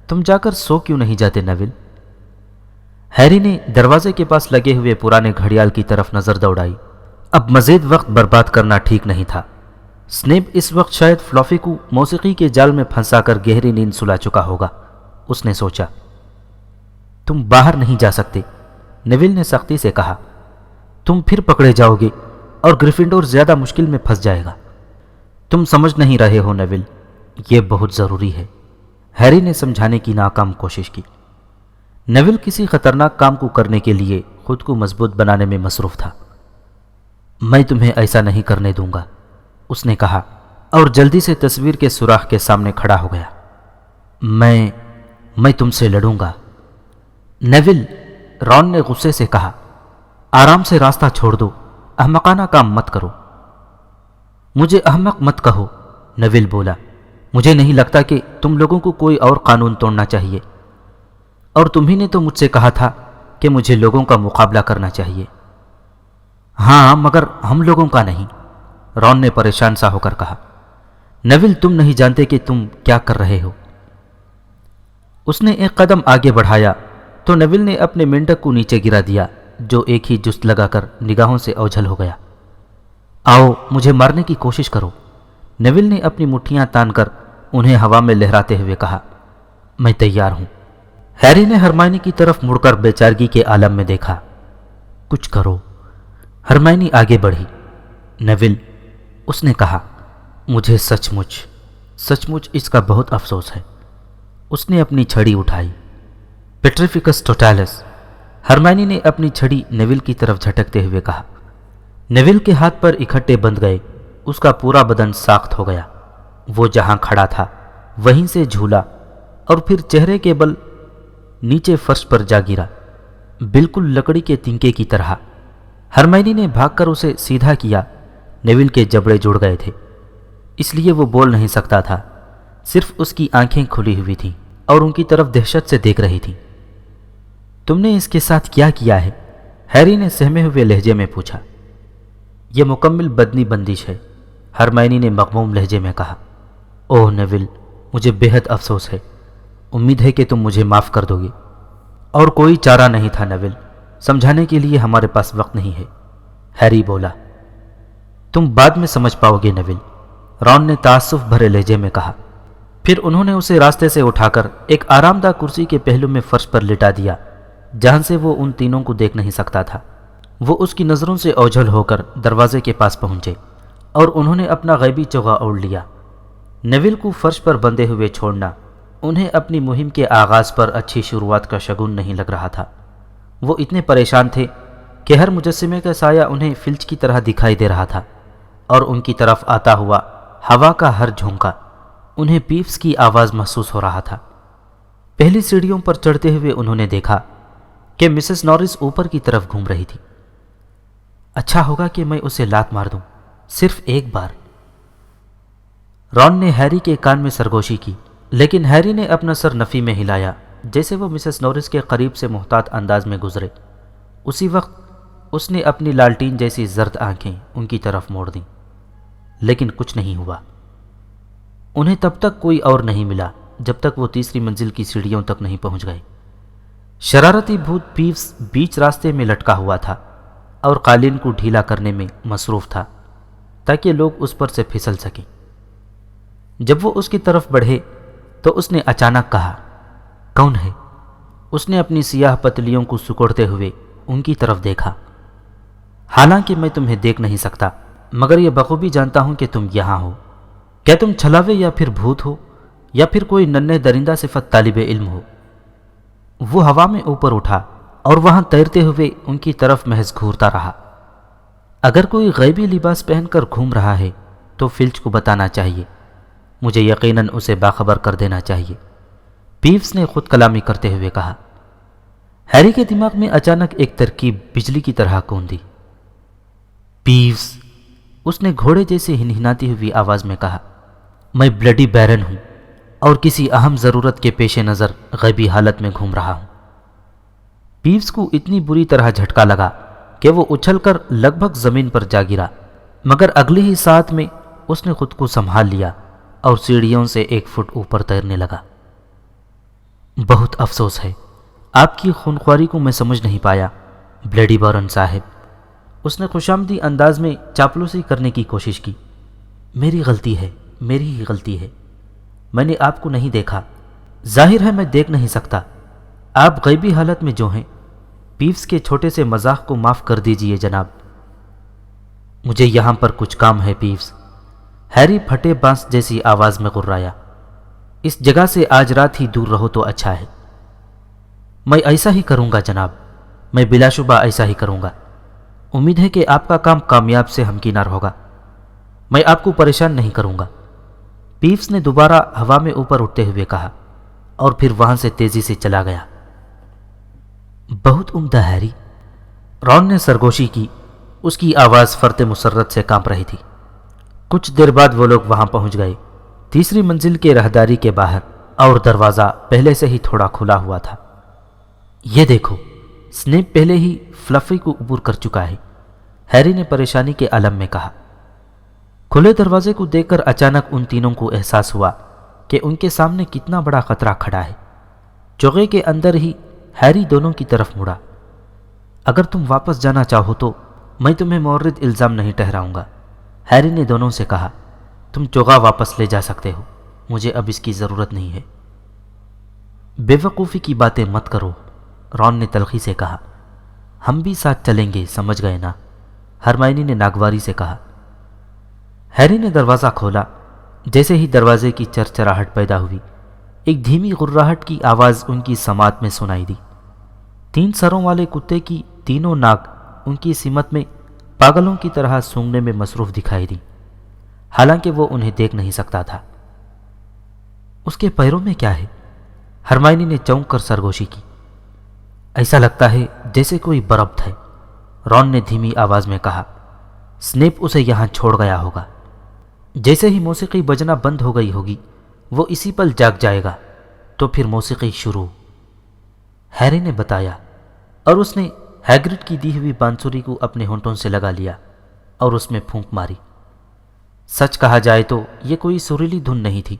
تم جا کر سو کیوں نہیں جاتے نویل؟ ہیری نے دروازے کے پاس لگے ہوئے پرانے گھڑیال کی طرف نظر دوڑائی۔ اب مزید وقت برباد کرنا ٹھیک نہیں تھا۔ سنیپ اس وقت شاید فلافی کو موسیقی کے جال میں پھنسا کر گہری نیند سلا چکا ہوگا، اس نے سوچا۔ تم باہر نہیں جا سکتے، نویل نے سختی سے کہا۔ تم پھر پکڑے جاؤ گے اور گریفنڈور زیادہ مشکل میں پھنس جائے گا۔ تم سمجھ نہیں رہے ہو نویل، یہ بہت ضروری ہے، ہیری نے سمجھانے کی ناکام کوشش کی۔ نویل کسی خطرناک کام کو کرنے کے لیے خود کو مضبوط بنانے میں مصروف تھا۔ میں تمہیں ایسا نہیں کرنے دوں گا، اس نے کہا اور جلدی سے تصویر کے سوراخ کے سامنے کھڑا ہو گیا۔ میں تم سے لڑوں گا۔ نویل، رون نے غصے سے کہا، آرام سے راستہ چھوڑ دو، احمقانہ کام مت کرو۔ مجھے احمق مت کہو، نویل بولا۔ مجھے نہیں لگتا کہ تم لوگوں کو کوئی اور قانون توڑنا چاہیے، اور تمہیں نے تو مجھ سے کہا تھا کہ مجھے لوگوں کا مقابلہ کرنا چاہیے۔ ہاں، مگر ہم لوگوں کا نہیں، رون نے پریشان سا ہو کر کہا۔ نویل، تم نہیں جانتے کہ تم کیا کر رہے ہو۔ اس نے ایک قدم آگے بڑھایا تو نویل نے اپنے مینڈک کو نیچے گرا دیا، جو ایک ہی جست لگا کر نگاہوں سے اوجھل ہو گیا۔ آؤ، مجھے مارنے کی کوشش کرو، نویل نے اپنی مٹھیاں تان کر انہیں ہوا میں لہراتے ہوئے کہا۔ میں تیار ہوں۔ ہیری نے ہرمائنی کی طرف مڑ کر بے چارگی کے عالم میں دیکھا۔ کچھ کرو۔ ہرمائنی آگے بڑھی۔ نویل، اس نے کہا، مجھے سچ مچ اس کا بہت افسوس ہے۔ اس نے اپنی چھڑی اٹھائی۔ پیٹریفکس ٹوٹالس، ہرمائنی نے اپنی چھڑی نویل کی طرف جھٹکتے ہوئے کہا۔ نویل کے ہاتھ پر اکٹھے بندھ گئے، اس کا پورا بدن ساخت ہو گیا۔ وہ جہاں کھڑا تھا وہیں سے جھولا اور پھر چہرے کے بل نیچے فرش پر جا گرا، بالکل لکڑی کے تنکے کی طرح۔ ہرمائنی نے بھاگ کر اسے سیدھا کیا۔ نویل کے جبڑے جڑ گئے تھے، اس لیے وہ بول نہیں سکتا تھا، صرف اس کی آنکھیں کھلی ہوئی تھیں اور ان کی طرف دہشت سے دیکھ رہی تھیں۔ تم نے اس کے ساتھ کیا کیا ہے؟ ہیری نے سہمے ہوئے لہجے میں پوچھا۔ یہ مکمل بدنی بندش ہے، ہرمائنی نے مغموم لہجے میں کہا۔ اوہ نویل، مجھے بے حد افسوس ہے، امید ہے کہ تم مجھے معاف کر دو گے۔ اور کوئی چارہ نہیں تھا نویل، سمجھانے کے لیے ہمارے پاس وقت نہیں ہے، ہیری بولا۔ تم بعد میں سمجھ پاؤ گے نویل، رون نے تعصف بھرے لہجے میں کہا۔ پھر انہوں نے اسے راستے سے اٹھا کر ایک آرام دہ کرسی کے پہلو میں فرش پر لٹا دیا، جہاں سے وہ ان تینوں کو دیکھ نہیں سکتا تھا۔ وہ اس کی نظروں سے اوجھل ہو کر دروازے کے پاس پہنچے اور انہوں نے اپنا غیبی چوغا اوڑھ لیا۔ نویل کو فرش پر بندھے ہوئے چھوڑنا انہیں اپنی مہم کے آغاز پر اچھی شروعات کا شگون نہیں لگ رہا تھا۔ وہ اتنے پریشان تھے کہ ہر مجسمے کا سایہ انہیں فلج کی طرح دکھائی دے رہا تھا، اور ان کی طرف آتا ہوا ہوا کا ہر جھونکا انہیں پیپس کی آواز محسوس ہو رہا تھا۔ پہلی سیڑھیوں پر چڑھتے ہوئے انہوں نے دیکھا کہ مسز نورس اوپر کی طرف گھوم رہی تھی۔ اچھا ہوگا کہ میں اسے لات مار دوں، صرف ایک بار۔ رون نے ہیری کے کان میں سرگوشی کی، لیکن ہیری نے اپنا سر نفی میں ہلایا، جیسے وہ مسز نورس کے قریب سے محتاط انداز میں گزرے۔ اسی وقت اس نے اپنی لالٹین جیسی زرد آنکھیں ان کی طرف موڑ دیں، لیکن کچھ نہیں ہوا۔ انہیں تب تک کوئی اور نہیں ملا جب تک وہ تیسری منزل کی سیڑھیوں تک نہیں پہنچ گئے۔ شرارتی بھوت پیپس بیچ راستے میں لٹکا ہوا تھا اور قالین کو ڈھیلا کرنے میں مصروف تھا تاکہ لوگ اس پر سے پھسل سکیں۔ جب وہ اس کی طرف بڑھے تو اس نے اچانک کہا، کون ہے؟ اس نے اپنی سیاہ پتلیوں کو سکوڑتے ہوئے ان کی طرف دیکھا۔ حالانکہ میں تمہیں دیکھ نہیں سکتا، مگر یہ بخوبی جانتا ہوں کہ تم یہاں ہو۔ کیا تم چھلاوے یا پھر بھوت ہو، یا پھر کوئی ننھے درندہ صفت طالب علم ہو؟ وہ ہوا میں اوپر اٹھا اور وہاں تیرتے ہوئے ان کی طرف محض گھورتا رہا۔ اگر کوئی غیبی لباس پہن کر گھوم رہا ہے تو فلچ کو بتانا چاہیے، مجھے یقیناً اسے باخبر کر دینا چاہیے، پیپس نے خود کلامی کرتے ہوئے کہا۔ ہیری کے دماغ میں اچانک ایک ترکیب بجلی کی طرح کوندی۔ پیپس، اس نے گھوڑے جیسے ہنہناتی ہوئی آواز میں کہا، میں بلڈی بیرن ہوں اور کسی اہم ضرورت کے پیش نظر غیبی حالت میں گھوم رہا ہوں۔ پیپس کو اتنی بری طرح جھٹکا لگا کہ وہ اچھل کر لگ بھگ زمین پر جا گرا، مگر اگلی ہی ساتھ میں اس نے خود کو سنبھال لیا اور سیڑھیوں سے 1 فٹ اوپر تیرنے لگا۔ بہت افسوس ہے، آپ کی خونخواری کو میں سمجھ نہیں پایا، بلیڈی بارن صاحب۔ اس نے خوشامدی انداز میں چاپلوسی کرنے کی کوشش کی۔ میری غلطی ہے، میری ہی غلطی ہے، میں نے آپ کو نہیں دیکھا، ظاہر ہے میں دیکھ نہیں سکتا، آپ غیبی حالت میں جو ہیں۔ پیپس کے چھوٹے سے مزاح کو معاف کر دیجئے جناب، مجھے یہاں پر کچھ کام ہے پیپس، ہیری پھٹے بانس جیسی آواز میں غرایا۔ اس جگہ سے آج رات ہی دور رہو تو اچھا ہے۔ میں ایسا ہی کروں گا جناب، میں بلا شبہ ایسا ہی کروں گا، امید ہے کہ آپ کا کام کامیاب سے ہمکنار ہوگا، میں آپ کو پریشان نہیں کروں گا، پیپس نے دوبارہ ہوا میں اوپر اٹھتے ہوئے کہا، اور پھر وہاں سے تیزی سے چلا گیا۔ بہت عمدہ ہیری، رون نے سرگوشی کی، اس کی آواز فرط مسرت سے کانپ رہی تھی۔ کچھ دیر بعد وہ لوگ وہاں پہنچ گئے، تیسری منزل کے راہداری کے باہر، اور دروازہ پہلے سے ہی تھوڑا کھلا ہوا تھا۔ یہ دیکھو، سنیپ پہلے ہی فلفی کو عبور کر چکا ہے، ہیری نے پریشانی کے عالم میں کہا۔ کھلے دروازے کو دیکھ کر اچانک ان تینوں کو احساس ہوا کہ ان کے سامنے کتنا بڑا خطرہ کھڑا ہے۔ چوغے کے اندر ہی ہیری دونوں کی طرف مڑا۔ اگر تم واپس جانا چاہو تو میں تمہیں مورد الزام نہیں ٹھہراؤں گا، ہیری نے دونوں سے کہا۔ تم چوغا واپس لے جا سکتے ہو، مجھے اب اس کی ضرورت نہیں ہے۔ بے وقوفی کی باتیں مت کرو، رون نے تلخی سے کہا۔ ہم بھی ساتھ چلیں گے، سمجھ گئے نا، ہرمائنی نے ناگواری سے کہا۔ ہیری نے دروازہ کھولا۔ جیسے ہی دروازے کی چرچراہٹ پیدا ہوئی، ایک دھیمی غراہٹ کی آواز ان کی سماعت میں سنائی دی۔ 3 سروں والے کتے کی تینوں ناک ان کی سمت میں پاگلوں کی طرح سونگنے میں مصروف دکھائی دی، حالانکہ وہ انہیں دیکھ نہیں سکتا تھا۔ اس کے پیروں میں کیا ہے؟ ہرمائنی نے چونک کر سرگوشی کی۔ ایسا لگتا ہے جیسے کوئی بربط ہے، رون نے دھیمی آواز میں کہا۔ سنیپ اسے یہاں چھوڑ گیا ہوگا۔ جیسے ہی موسیقی بجنا بند ہو گئی ہوگی، وہ اسی پل جاگ جائے گا، تو پھر موسیقی شروع، ہیری نے بتایا، اور اس نے ہیگرڈ کی دی ہوئی بانسری کو اپنے ہونٹوں سے لگا لیا اور اس میں پھونک ماری۔ سچ کہا جائے تو یہ کوئی سریلی دھن نہیں تھی،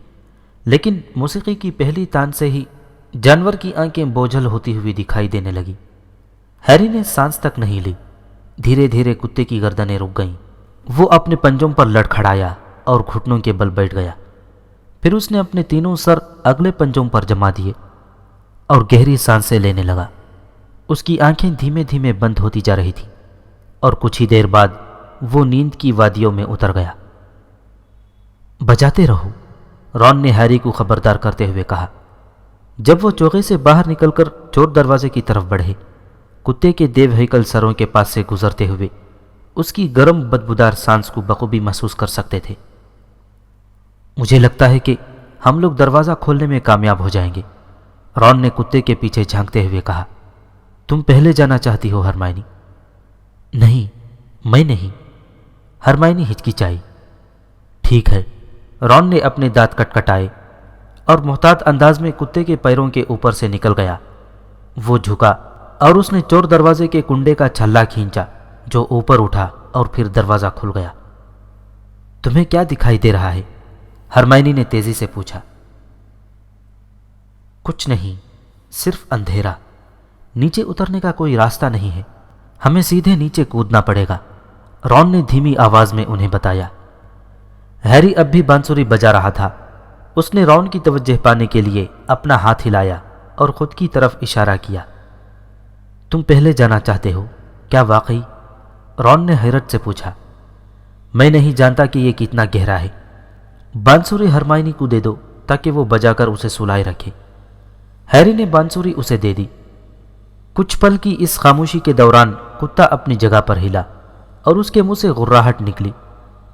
لیکن موسیقی کی پہلی تان سے ہی جانور کی آنکھیں بوجھل ہوتی ہوئی دکھائی دینے لگی۔ ہیری نے سانس تک نہیں لی، دھیرے دھیرے کتے کی گردنیں رک گئیں۔ وہ اپنے پنجوں پر لڑکھڑایا اور گھٹنوں کے بل بیٹھ گیا۔ پھر اس نے اپنے تینوں سر اگلے پنجوں پر جما دیے اور گہری سانسیں لینے لگا۔ اس کی آنکھیں دھیمے دھیمے بند ہوتی جا رہی تھیں، اور کچھ ہی دیر بعد وہ نیند کی وادیوں میں اتر گیا۔ بجاتے رہو، رون نے ہیری کو خبردار کرتے ہوئے کہا۔ جب وہ چوغے سے باہر نکل کر چور دروازے کی طرف بڑھے، کتے کے دیو ہیکل سروں کے پاس سے گزرتے ہوئے اس کی گرم بدبودار سانس کو بخوبی محسوس کر سکتے تھے۔ مجھے لگتا ہے کہ ہم لوگ دروازہ کھولنے میں کامیاب ہو جائیں گے، رون نے کتے کے پیچھے جھانکتے ہوئے کہا۔ تم پہلے جانا چاہتی ہو ہرمائنی؟ نہیں، میں نہیں، ہرمائنی ہچکچائی۔ ٹھیک ہے، رون نے اپنے دانت کٹکھٹائے اور محتاط انداز میں کتے کے پیروں کے اوپر سے نکل گیا۔ وہ جھکا اور اس نے چور دروازے کے کنڈے کا چھلا کھینچا جو اوپر اٹھا، اور پھر دروازہ کھل گیا۔ تمہیں کیا دکھائی دے رہا ہے؟ ہرمائنی نے تیزی سے پوچھا۔ کچھ نہیں، صرف اندھیرا۔ نیچے اترنے کا کوئی راستہ نہیں ہے، ہمیں سیدھے نیچے کودنا پڑے گا، رون نے دھیمی آواز میں انہیں بتایا۔ ہیری اب بھی بانسری بجا رہا تھا۔ اس نے رون کی توجہ پانے کے لیے اپنا ہاتھ ہلایا اور خود کی طرف اشارہ کیا۔ تم پہلے جانا چاہتے ہو کیا واقعی؟ رون نے حیرت سے پوچھا۔ میں نہیں جانتا کہ یہ کتنا گہرا ہے۔ بانسری ہرمائنی کو دے دو تاکہ وہ بجا کر اسے سلائے رکھے۔ ہیری نے بانسری اسے دے دی۔ کچھ پل کی اس خاموشی کے دوران کتا اپنی جگہ پر ہلا اور اس کے منہ سے غراہٹ نکلی،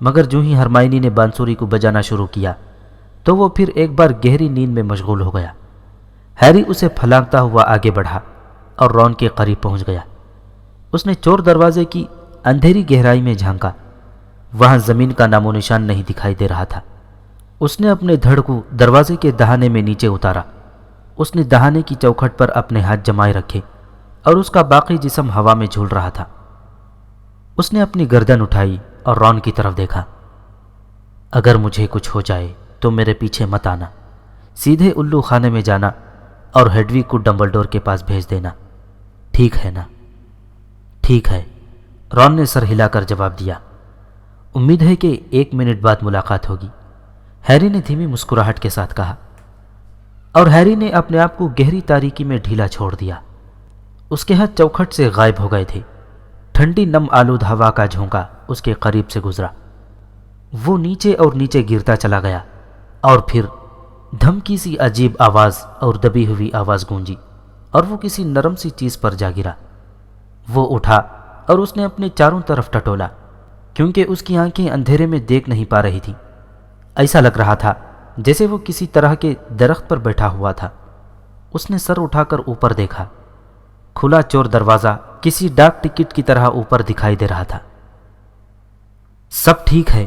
مگر جو ہی ہرمائنی نے بانسری کو بجانا شروع کیا تو وہ پھر ایک بار گہری نیند میں مشغول ہو گیا۔ ہیری اسے پھلانگتا ہوا آگے بڑھا اور رون کے قریب پہنچ گیا۔ اس نے چور دروازے کی اندھیری گہرائی میں جھانکا، وہاں زمین کا نام و نشان نہیں دکھائی دے رہا تھا۔ اس نے اپنے دھڑ کو دروازے کے دہانے میں نیچے اتارا۔ اس نے دہانے کی چوکھٹ پر اپنے ہاتھ جمائے رکھے اور اس کا باقی جسم ہوا میں جھول رہا تھا۔ اس نے اپنی گردن اٹھائی اور رون کی طرف دیکھا۔ اگر مجھے کچھ ہو جائے تو میرے پیچھے مت آنا، سیدھے الو خانے میں جانا اور ہیڈویگ کو ڈمبلڈور کے پاس بھیج دینا، ٹھیک ہے نا؟ ٹھیک ہے، رون نے سر ہلا کر جواب دیا۔ امید ہے کہ 1 منٹ بعد ملاقات ہوگی، ہیری نے دھیمی مسکراہٹ کے ساتھ کہا، اور ہیری نے اپنے آپ کو گہری تاریکی میں ڈھیلا چھوڑ دیا۔ اس کے ہاتھ چوکھٹ سے غائب ہو گئے تھے۔ ٹھنڈی نم آلود ہوا کا جھونکا اس کے قریب سے گزرا۔ وہ نیچے اور نیچے گرتا چلا گیا، اور پھر دھمکی سی عجیب آواز اور دبی ہوئی آواز گونجی، اور وہ کسی نرم سی چیز پر جا گرا۔ وہ اٹھا اور اس نے اپنے چاروں طرف ٹٹولا، کیونکہ اس کی آنکھیں اندھیرے میں دیکھ نہیں پا رہی تھی۔ ایسا لگ رہا تھا جیسے وہ کسی طرح کے درخت پر بیٹھا ہوا تھا۔ اس نے سر اٹھا کر اوپر دیکھا۔ کھلا چور دروازہ کسی ڈاک ٹکٹ کی طرح اوپر دکھائی دے رہا تھا۔ سب ٹھیک ہے؟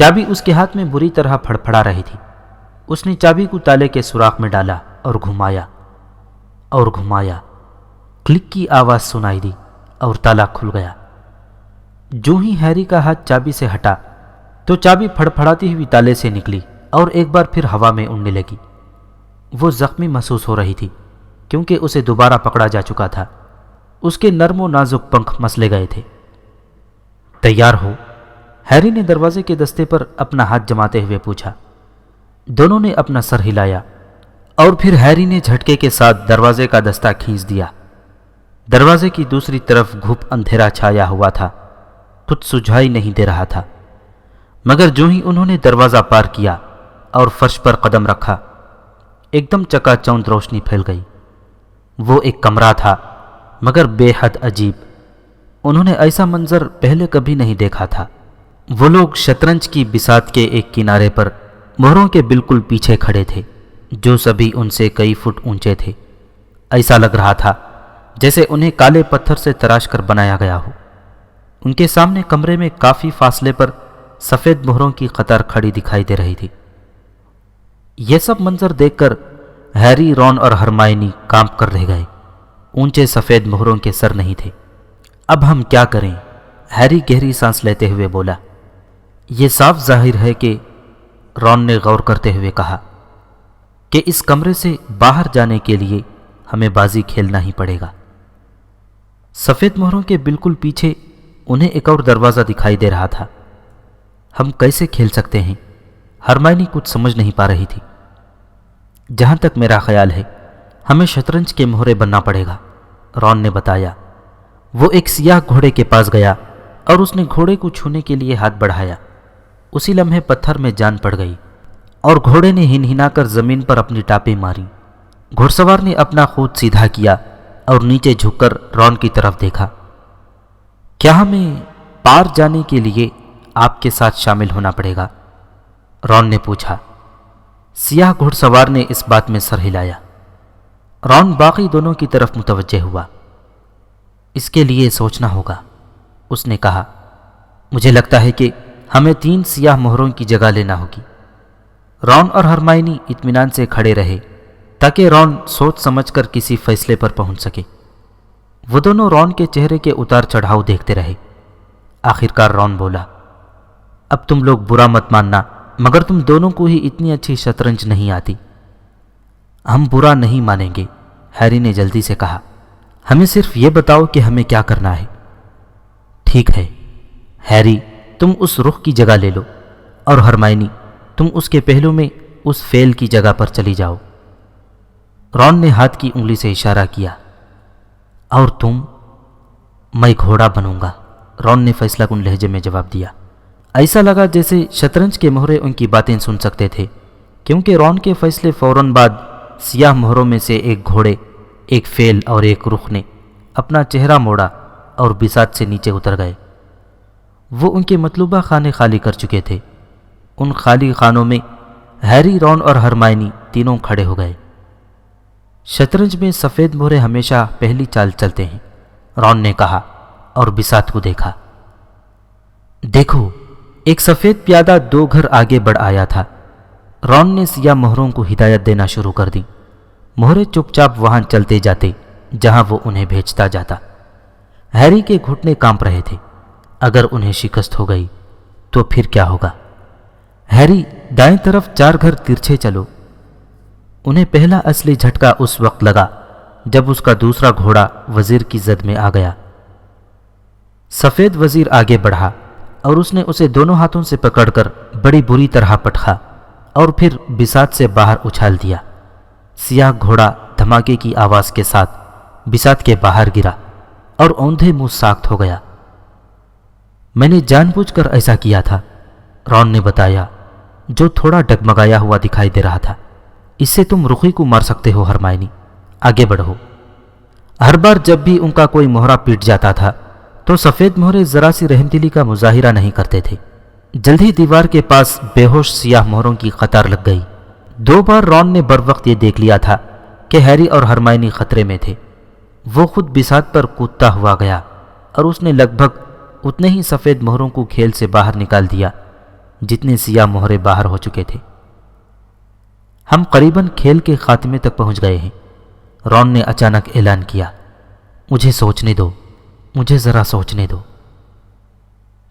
چابی اس کے ہاتھ میں بری طرح پھڑپھڑا رہی تھی۔ اس نے چابی کو تالے کے سوراخ میں ڈالا اور گھمایا۔ کلک کی آواز سنائی دی اور تالا کھل گیا۔ جو ہی ہیری کا ہاتھ چابی سے ہٹا تو چابی پھڑپھڑاتی ہوئی تالے سے نکلی اور ایک بار پھر ہوا میں اڑنے لگی۔ وہ زخمی محسوس ہو رہی تھی کیونکہ اسے دوبارہ پکڑا جا چکا تھا۔ اس کے نرم و نازک پنکھ مسلے گئے تھے۔ تیار ہو؟ ہیری نے دروازے کے دستے پر اپنا ہاتھ جماتے ہوئے پوچھا۔ دونوں نے اپنا سر ہلایا اور پھر ہیری نے جھٹکے کے ساتھ دروازے کا دستہ کھینچ دیا۔ دروازے کی دوسری طرف گھپ اندھیرا چھایا ہوا تھا، کچھ سجھائی نہیں دے رہا تھا، مگر جو ہی انہوں نے دروازہ پار کیا اور فرش پر قدم رکھا، ایک دم چکا چوند روشنی پھیل گئی۔ وہ ایک کمرہ تھا مگر بے حد عجیب۔ انہوں نے ایسا منظر پہلے کبھی نہیں دیکھا تھا۔ وہ لوگ شطرنج کی بساط کے ایک کنارے پر مہروں کے بالکل پیچھے کھڑے تھے جو سبھی ان سے کئی فٹ اونچے تھے۔ ایسا لگ رہا تھا جیسے انہیں کالے پتھر سے تراش کر بنایا گیا ہو۔ ان کے سامنے کمرے میں کافی فاصلے پر سفید مہروں کی قطار کھڑی دکھائی دے رہی تھی۔ یہ سب منظر دیکھ کر ہیری، رون اور ہرمائنی کانپ کر رہ گئے۔ اونچے سفید مہروں کے سر نہیں تھے۔ اب ہم کیا کریں؟ ہیری گہری سانس لیتے ہوئے بولا۔ یہ صاف ظاہر ہے کہ، رون نے غور کرتے ہوئے کہا، کہ اس کمرے سے باہر جانے کے لیے ہمیں بازی کھیلنا ہی پڑے گا۔ سفید مہروں کے بالکل پیچھے انہیں ایک اور دروازہ دکھائی دے رہا تھا۔ ہم کیسے کھیل سکتے ہیں؟ ہرمائنی کچھ سمجھ نہیں پا رہی تھی۔ جہاں تک میرا خیال ہے ہمیں شطرنج کے مہرے بننا پڑے گا، رون نے بتایا۔ وہ ایک سیاہ گھوڑے کے پاس گیا اور اس نے گھوڑے کو چھونے کے لیے ہاتھ بڑھایا۔ اسی لمحے پتھر میں جان پڑ گئی اور گھوڑے نے ہنہنا کر زمین پر اپنی ٹاپیں ماری۔ گھڑ سوار نے اپنا خود سیدھا کیا اور نیچے جھک کر رون کی طرف دیکھا۔ کیا ہمیں پار جانے کے لیے آپ کے ساتھ شامل ہونا پڑے گا؟ رون نے پوچھا۔ سیاہ گھڑ سوار نے اس بات میں سر ہلایا۔ رون باقی دونوں کی طرف متوجہ ہوا۔ اس کے لیے سوچنا ہوگا، اس نے کہا۔ مجھے لگتا ہے کہ ہمیں 3 سیاہ مہروں کی جگہ لینا ہوگی۔ رون اور ہرمائنی اطمینان سے کھڑے رہے تاکہ رون سوچ سمجھ کر کسی فیصلے پر پہنچ سکے۔ وہ دونوں رون کے چہرے کے اتار چڑھاؤ دیکھتے رہے۔ آخرکار رون بولا، اب تم لوگ برا مت ماننا، مگر تم دونوں کو ہی اتنی اچھی شطرنج نہیں آتی۔ ہم برا نہیں مانیں گے، ہیری نے جلدی سے کہا۔ ہمیں صرف یہ بتاؤ کہ ہمیں کیا کرنا ہے۔ ٹھیک ہے ہیری، تم اس رخ کی جگہ لے لو، اور ہرمائنی تم اس کے پہلو میں اس فیل کی جگہ پر چلی جاؤ۔ رون نے ہاتھ کی انگلی سے اشارہ کیا۔ اور تم؟ میں گھوڑا بنوں گا، رون نے فیصلہ کن لہجے میں جواب دیا۔ ایسا لگا جیسے شطرنج کے مہرے ان کی باتیں سن سکتے تھے، کیونکہ رون کے فیصلے فوراً بعد سیاہ مہروں میں سے ایک گھوڑے، ایک فیل اور ایک رخ نے اپنا چہرہ موڑا اور بساط سے نیچے اتر گئے۔ وہ ان کے مطلوبہ خانے خالی کر چکے تھے۔ ان خالی خانوں میں ہیری، رون اور ہرمائنی تینوں کھڑے ہو گئے۔ شطرنج میں سفید مہرے ہمیشہ پہلی چال چلتے ہیں، رون نے کہا اور بساط کو دیکھا۔ دیکھو، ایک سفید پیادہ 2 گھر آگے بڑھ آیا تھا۔ رون نے سیاہ مہروں کو ہدایت دینا شروع کر دی۔ مہرے چپ چاپ وہاں چلتے جاتے جہاں وہ انہیں بھیجتا جاتا۔ ہیری کے گھٹنے کانپ رہے تھے۔ اگر انہیں شکست ہو گئی تو پھر کیا ہوگا؟ ہیری، دائیں طرف 4 گھر ترچھے چلو۔ انہیں پہلا اصلی جھٹکا اس وقت لگا جب اس کا دوسرا گھوڑا وزیر کی زد میں آ گیا۔ سفید وزیر آگے بڑھا اور اس نے اسے دونوں ہاتھوں سے پکڑ کر بڑی بری طرح پٹخا اور پھر بساط سے باہر اچھال دیا۔ سیاہ گھوڑا دھماکے کی آواز کے ساتھ بساط کے باہر گرا اور اوندھے منہ ساخت ہو گیا۔ میں نے جان بوجھ کر ایسا کیا تھا، رون نے بتایا، جو تھوڑا ڈگمگایا ہوا دکھائی دے رہا تھا۔ اس سے تم رخی کو مار سکتے ہو ہرمائنی، آگے بڑھو۔ ہر بار جب بھی ان کا کوئی مہرہ پیٹ جاتا تھا تو سفید مہرے ذرا سی رحمدلی کا مظاہرہ نہیں کرتے تھے۔ جلد ہی دیوار کے پاس بے ہوش سیاہ مہروں کی قطار لگ گئی۔ 2 بار رون نے بر وقت یہ دیکھ لیا تھا کہ ہیری اور ہرمائنی خطرے میں تھے۔ وہ خود بساط پر کودتا ہوا گیا اور اس نے لگ بھگ اتنے ہی سفید مہروں کو کھیل سے باہر نکال دیا جتنے سیاہ مہرے باہر ہو چکے تھے۔ ہم قریباً کھیل کے خاتمے تک پہنچ گئے ہیں۔ رون نے اچانک اعلان کیا، مجھے سوچنے دو، مجھے ذرا سوچنے دو۔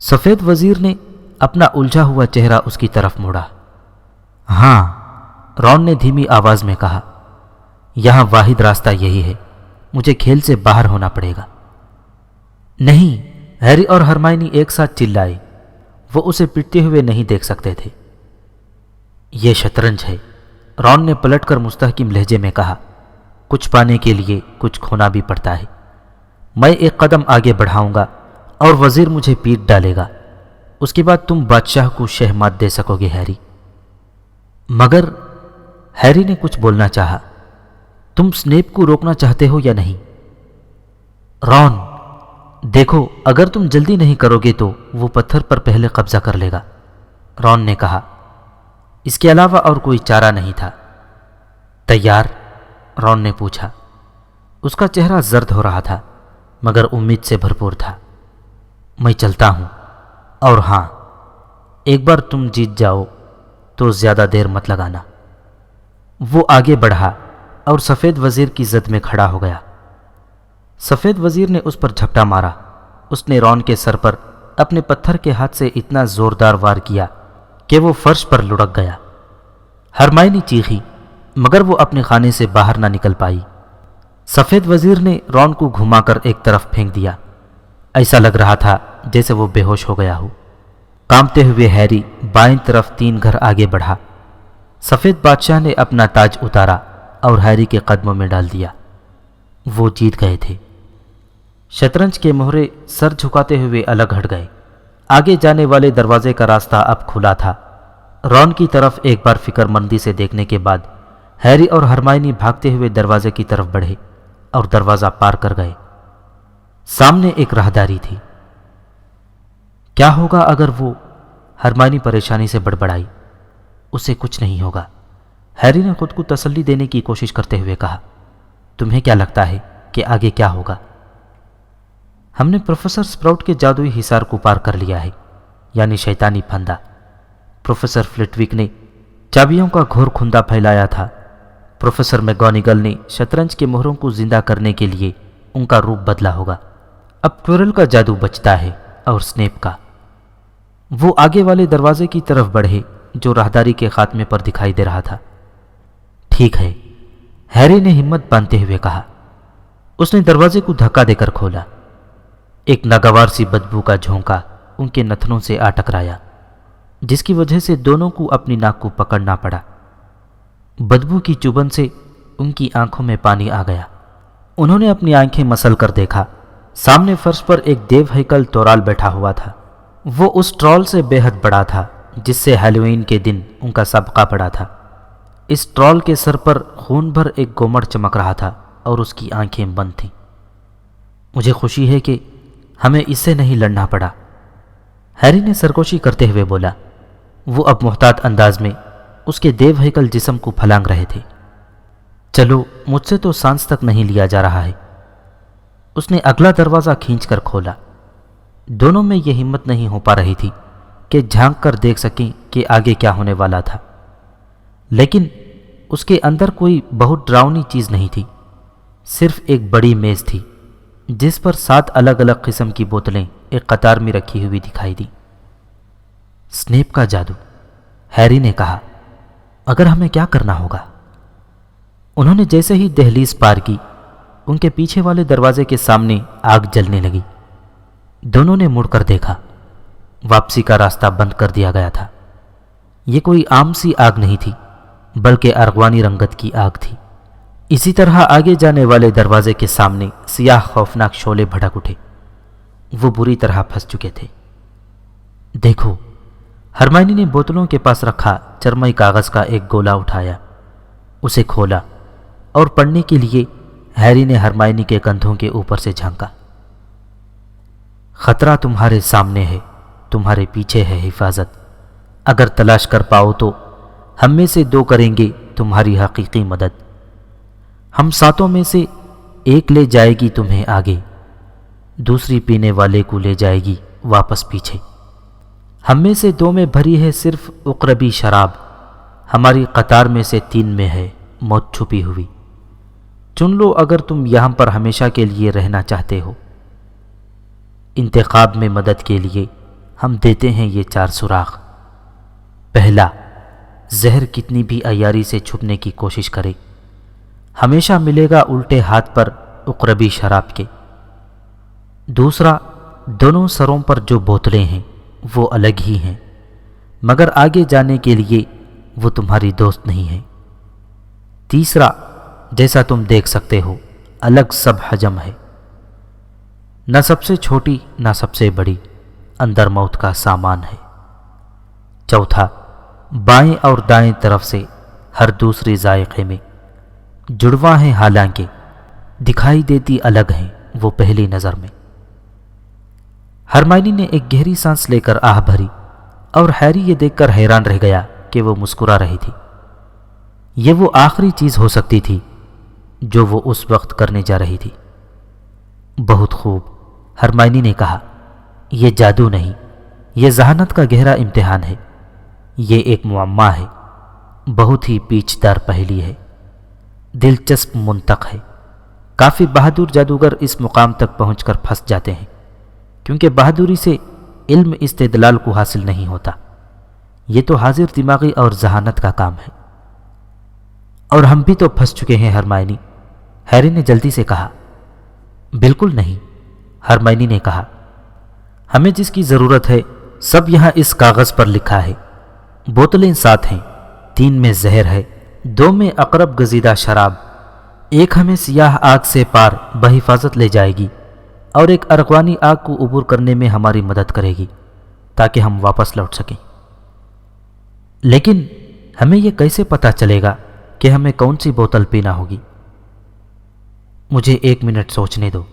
سفید وزیر نے اپنا الجھا ہوا چہرہ اس کی طرف موڑا۔ ہاں، رون نے دھیمی آواز میں کہا، یہاں واحد راستہ یہی ہے، مجھے کھیل سے باہر ہونا پڑے گا۔ نہیں، ہیری اور ہرمائنی ایک ساتھ چلائے۔ وہ اسے پٹتے ہوئے نہیں دیکھ سکتے تھے۔ یہ شطرنج ہے، رون نے پلٹ کر مستحکم لہجے میں کہا، کچھ پانے کے لیے کچھ کھونا بھی پڑتا ہے۔ میں ایک قدم آگے بڑھاؤں گا اور وزیر مجھے پیٹ ڈالے گا، اس کے بعد تم بادشاہ کو شہ مات دے سکو گے ہیری۔ مگر ہیری نے کچھ بولنا چاہا۔ تم سنیپ کو روکنا چاہتے ہو یا نہیں؟ رون، دیکھو، اگر تم جلدی نہیں کرو گے تو وہ پتھر پر پہلے قبضہ کر لے گا، رون نے کہا۔ اس کے علاوہ اور کوئی چارہ نہیں تھا۔ تیار؟ رون نے پوچھا۔ اس کا چہرہ زرد ہو رہا تھا مگر امید سے بھرپور تھا۔ میں چلتا ہوں، اور ہاں، ایک بار تم جیت جاؤ تو زیادہ دیر مت لگانا۔ وہ آگے بڑھا اور سفید وزیر کی زد میں کھڑا ہو گیا۔ سفید وزیر نے اس پر جھپٹا مارا۔ اس نے رون کے سر پر اپنے پتھر کے ہاتھ سے اتنا زوردار وار کیا کہ وہ فرش پر لڑک گیا۔ ہرمائنی چیخی مگر وہ اپنے خانے سے باہر نہ نکل پائی۔ سفید وزیر نے رون کو گھما کر ایک طرف پھینک دیا۔ ایسا لگ رہا تھا جیسے وہ بے ہوش ہو گیا ہو۔ کانپتے ہوئے ہیری بائیں طرف 3 گھر آگے بڑھا۔ سفید بادشاہ نے اپنا تاج اتارا اور ہیری کے قدموں میں ڈال دیا۔ وہ جیت گئے تھے۔ شطرنج کے مہرے سر جھکاتے ہوئے الگ ہٹ گئے۔ آگے جانے والے دروازے کا راستہ اب کھلا تھا۔ رون کی طرف ایک بار فکر مندی سے دیکھنے کے بعد ہیری اور ہرمائنی بھاگتے ہوئے دروازے کی طرف بڑھے اور دروازہ پار کر گئے۔ سامنے ایک راہداری تھی۔ کیا ہوگا اگر وہ؟ ہرمائنی پریشانی سے بڑبڑائی۔ اسے کچھ نہیں ہوگا، ہیری نے خود کو تسلی دینے کی کوشش کرتے ہوئے کہا۔ تمہیں کیا لگتا ہے کہ آگے کیا ہوگا؟ ہم نے پروفیسر سپراؤٹ کے جادوئی حصار کو پار کر لیا ہے، یعنی شیطانی پھندا۔ پروفیسر فلٹوک نے چابیوں کا گھور کھندا پھیلایا تھا۔ پروفیسر میگونیگل نے شطرنج کے مہروں کو زندہ کرنے کے لیے ان کا روپ بدلا ہوگا۔ اب کوئرل کا جادو بچتا ہے اور سنیپ کا۔ وہ آگے والے دروازے کی طرف بڑھے جو راہداری کے خاتمے پر دکھائی دے رہا تھا۔ ٹھیک ہے، ہیری نے ہمت باندھتے ہوئے کہا۔ اس نے دروازے کو دھکا دے کر کھولا۔ ایک ناگوار سی بدبو کا جھونکا ان کے نتنوں سے آ ٹکرایا، جس کی وجہ سے دونوں کو اپنی ناک کو پکڑنا پڑا۔ بدبو کی چبھن سے ان کی آنکھوں میں پانی آ گیا۔ انہوں نے اپنی آنکھیں مسل کر دیکھا۔ سامنے فرش پر ایک دیو ہیکل تورال بیٹھا ہوا تھا۔ وہ اس ٹرول سے بے حد بڑا تھا جس سے ہیلوئین کے دن ان کا سابقہ پڑا تھا۔ اس ٹرول کے سر پر خون بھر ایک گومڑ چمک رہا تھا اور اس کی آنکھیں بند تھیں۔ مجھے خوشی ہے کہ ہمیں اس سے نہیں لڑنا پڑا، ہیری نے سرکوشی کرتے ہوئے بولا۔ وہ اب محتاط انداز میں اس کے دیو ہیکل جسم کو پھلانگ رہے تھے۔ چلو، مجھ سے تو سانس تک نہیں لیا جا رہا ہے۔ اس نے اگلا دروازہ کھینچ کر کھولا۔ دونوں میں یہ ہمت نہیں ہو پا رہی تھی کہ جھانک کر دیکھ سکیں کہ آگے کیا ہونے والا تھا، لیکن اس کے اندر کوئی بہت ڈراؤنی چیز نہیں تھی۔ صرف ایک بڑی میز تھی جس پر 7 الگ الگ قسم کی بوتلیں ایک قطار میں رکھی ہوئی دکھائی دی۔ سنیپ کا جادو، ہیری نے کہا۔ اگر ہمیں کیا کرنا ہوگا؟ انہوں نے جیسے ہی دہلیز پار کی، ان کے پیچھے والے دروازے کے سامنے آگ جلنے لگی۔ دونوں نے مڑ کر دیکھا۔ واپسی کا راستہ بند کر دیا گیا تھا۔ یہ کوئی عام سی آگ نہیں تھی بلکہ ارغوانی رنگت کی آگ تھی۔ اسی طرح آگے جانے والے دروازے کے سامنے سیاہ خوفناک شعلے بھڑک اٹھے۔ وہ بری طرح پھنس چکے تھے۔ دیکھو، ہرمائنی نے بوتلوں کے پاس رکھا چرمائی کاغذ کا ایک گولا اٹھایا، اسے کھولا اور پڑھنے کے لیے ہیری نے ہرمائنی کے کندھوں کے اوپر سے جھانکا۔ خطرہ تمہارے سامنے ہے، تمہارے پیچھے ہے حفاظت۔ اگر تلاش کر پاؤ تو ہم میں سے 2 کریں گے تمہاری حقیقی مدد۔ ہم 7 میں سے 1 لے جائے گی تمہیں آگے، دوسری پینے والے کو لے جائے گی واپس پیچھے۔ ہم میں سے 2 میں بھری ہے صرف اقربی شراب، ہماری قطار میں سے 3 میں ہے موت چھپی ہوئی۔ چن لو اگر تم یہاں پر ہمیشہ کے لیے رہنا چاہتے ہو۔ انتخاب میں مدد کے لیے ہم دیتے ہیں یہ 4 سوراخ۔ پہلا، زہر کتنی بھی عیاری سے چھپنے کی کوشش کرے، ہمیشہ ملے گا الٹے ہاتھ پر اقربی شراب کے۔ دوسرا، دونوں سروں پر جو بوتلیں ہیں وہ الگ ہی ہیں، مگر آگے جانے کے لیے وہ تمہاری دوست نہیں ہے۔ تیسرا، جیسا تم دیکھ سکتے ہو الگ سب حجم ہے، نہ سب سے چھوٹی نہ سب سے بڑی، اندر موت کا سامان ہے۔ چوتھا، بائیں اور دائیں طرف سے ہر دوسری ذائقے میں جڑواں ہیں، حالانکہ دکھائی دیتی الگ ہیں وہ پہلی نظر میں۔ ہرمائنی نے ایک گہری سانس لے کر آہ بھری اور ہیری یہ دیکھ کر حیران رہ گیا کہ وہ مسکرا رہی تھی۔ یہ وہ آخری چیز ہو سکتی تھی جو وہ اس وقت کرنے جا رہی تھی۔ بہت خوب، ہرمائنی نے کہا، یہ جادو نہیں، یہ ذہانت کا گہرا امتحان ہے۔ یہ ایک معمہ ہے، بہت ہی پیچ دار پہیلی ہے، دلچسپ منطق ہے۔ کافی بہادر جادوگر اس مقام تک پہنچ کر پھنس جاتے ہیں، کیونکہ بہادری سے علم استدلال کو حاصل نہیں ہوتا، یہ تو حاضر دماغی اور ذہانت کا کام ہے۔ اور ہم بھی تو پھنس چکے ہیں ہرمائنی، ہیری نے جلدی سے کہا۔ بالکل نہیں، ہرمائنی نے کہا، ہمیں جس کی ضرورت ہے سب یہاں اس کاغذ پر لکھا ہے۔ بوتلیں 7 ہیں، 3 میں زہر ہے، 2 میں عقرب گزیدہ شراب، ایک ہمیں سیاہ آگ سے پار بحفاظت لے جائے گی اور ایک ارغوانی آگ کو عبور کرنے میں ہماری مدد کرے گی تاکہ ہم واپس لوٹ سکیں۔ لیکن ہمیں یہ کیسے پتہ چلے گا کہ ہمیں کون سی بوتل پینا ہوگی؟ مجھے 1 منٹ سوچنے دو۔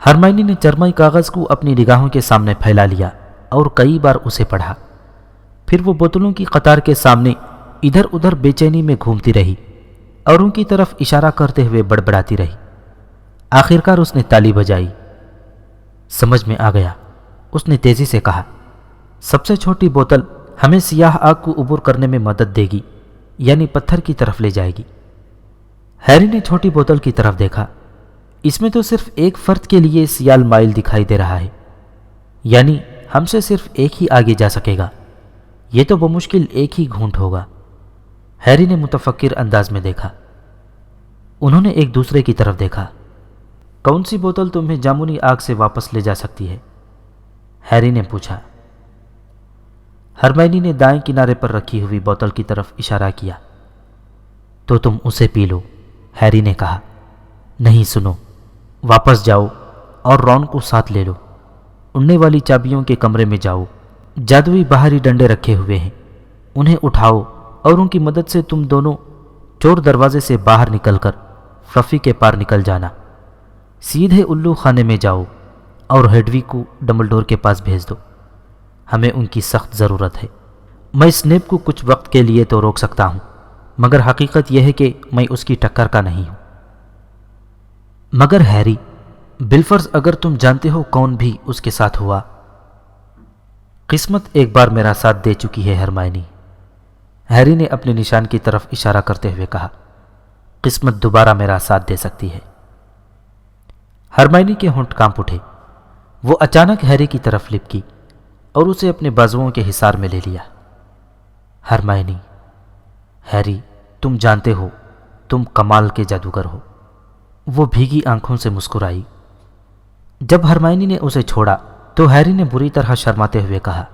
ہرمائنی نے چرمائی کاغذ کو اپنی نگاہوں کے سامنے پھیلا لیا اور کئی بار اسے پڑھا، پھر وہ بوتلوں کی قطار کے سامنے ادھر ادھر بے چینی میں گھومتی رہی اور ان کی طرف اشارہ کرتے ہوئے بڑبڑاتی رہی۔ آخرکار اس نے تالی بجائی۔ سمجھ میں آ گیا، اس نے تیزی سے کہا، سب سے چھوٹی بوتل ہمیں سیاہ آگ کو عبور کرنے میں مدد دے گی، یعنی پتھر کی طرف لے جائے گی۔ ہیری نے چھوٹی بوتل کی طرف دیکھا، اس میں تو صرف ایک فرد کے لیے سیال مائل دکھائی دے رہا ہے، یعنی ہم سے صرف ایک ہی آگے جا سکے گا، یہ تو بمشکل ایک ہی گھونٹ ہوگا۔ ہیری نے متفکر انداز میں دیکھا۔ انہوں نے ایک دوسرے کی طرف دیکھا۔ کون سی بوتل تمہیں جامنی آگ سے واپس لے جا سکتی ہے؟ ہیری نے پوچھا۔ ہرمائنی نے دائیں کنارے پر رکھی ہوئی بوتل کی طرف اشارہ کیا۔ تو تم اسے پی لو، ہیری نے کہا۔ نہیں، سنو، واپس جاؤ اور رون کو ساتھ لے لو، اڑنے والی چابیوں کے کمرے میں جاؤ، جادوئی باہری ڈنڈے رکھے ہوئے ہیں، انہیں اٹھاؤ اور ان کی مدد سے تم دونوں چور دروازے سے باہر نکل کر فلفی کے پار نکل جانا، سیدھے الو خانے میں جاؤ اور ہیڈوی کو ڈمبلڈور کے پاس بھیج دو، ہمیں ان کی سخت ضرورت ہے۔ میں اسنیپ کو کچھ وقت کے لیے تو روک سکتا ہوں، مگر حقیقت یہ ہے کہ میں اس کی ٹکر کا نہیں ہوں۔ مگر ہیری، بالفرض اگر تم جانتے ہو کون بھی اس کے ساتھ ہوا۔ قسمت ایک بار میرا ساتھ دے چکی ہے ہرمائنی، ہیری نے اپنے نشان کی طرف اشارہ کرتے ہوئے کہا۔ قسمت دوبارہ میرا ساتھ دے سکتی ہے۔ ہرمائنی کے ہونٹ کانپ اٹھے۔ وہ اچانک ہیری کی طرف لپکی اور اسے اپنے بازوؤں کے حصار میں لے لیا۔ ہرمائنی، ہیری، تم جانتے ہو تم کمال کے جادوگر ہو۔ وہ بھیگی آنکھوں سے مسکرائی۔ جب ہرمائنی نے اسے چھوڑا تو ہیری نے بری طرح شرماتے ہوئے کہا،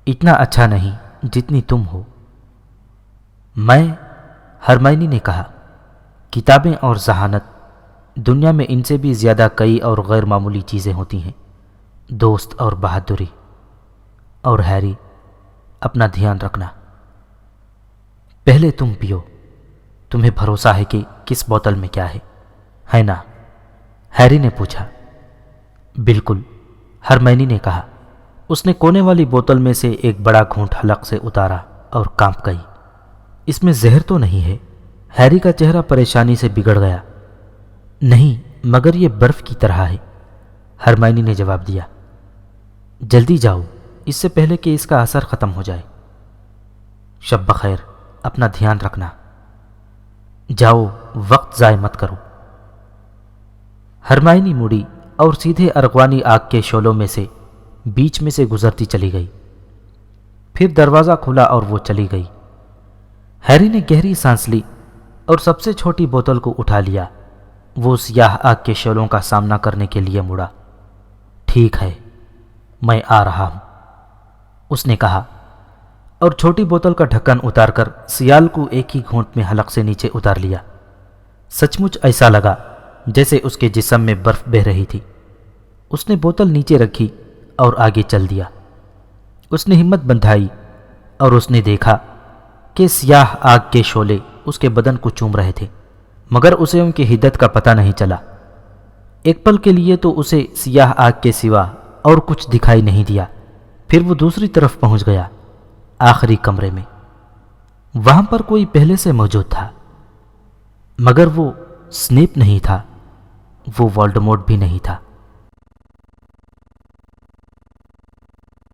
اتنا اچھا نہیں جتنی تم ہو۔ میں، ہرمائنی نے کہا، کتابیں اور ذہانت، دنیا میں ان سے بھی زیادہ کئی اور غیر معمولی چیزیں ہوتی ہیں، دوست اور بہادری۔ اور ہیری، اپنا دھیان رکھنا۔ پہلے تم پیو، تمہیں بھروسہ ہے کہ کس بوتل میں کیا ہے نا؟ ہیری نے پوچھا۔ بالکل، ہرمائنی نے کہا۔ اس نے کونے والی بوتل میں سے ایک بڑا گھونٹ حلق سے اتارا اور کانپ گئی۔ اس میں زہر تو نہیں ہے؟ ہیری کا چہرہ پریشانی سے بگڑ گیا۔ نہیں، مگر یہ برف کی طرح ہے، ہرمائنی نے جواب دیا۔ جلدی جاؤ، اس سے پہلے کہ اس کا اثر ختم ہو جائے۔ شب بخیر، اپنا دھیان رکھنا۔ جاؤ، وقت ضائع مت کرو۔ ہرمائنی مڑی اور سیدھے ارغوانی آگ کے شعلوں میں سے بیچ میں سے گزرتی چلی گئی۔ پھر دروازہ کھلا اور وہ چلی گئی۔ ہیری نے گہری سانس لی اور سب سے چھوٹی بوتل کو اٹھا لیا۔ وہ سیاہ آگ کے شعلوں کا سامنا کرنے کے لیے مڑا۔ ٹھیک ہے، میں آ رہا ہوں، اس نے کہا، اور چھوٹی بوتل کا ڈھکن اتار کر سیال کو ایک ہی گھونٹ میں حلق سے نیچے اتار لیا۔ سچ مچ ایسا لگا جیسے اس کے جسم میں برف بہہ رہی تھی۔ اس نے بوتل نیچے رکھی اور آگے چل دیا۔ اس نے ہمت بندھائی اور اس نے دیکھا کہ سیاہ آگ کے شعلے اس کے بدن کو چوم رہے تھے، مگر اسے ان کی حدت کا پتہ نہیں چلا۔ ایک پل کے لیے تو اسے سیاہ آگ کے سوا اور کچھ دکھائی نہیں دیا۔ پھر وہ دوسری طرف پہنچ گیا، آخری کمرے میں۔ وہاں پر کوئی پہلے سے موجود تھا، مگر وہ سنیپ نہیں تھا، وہ والڈمورٹ بھی نہیں تھا۔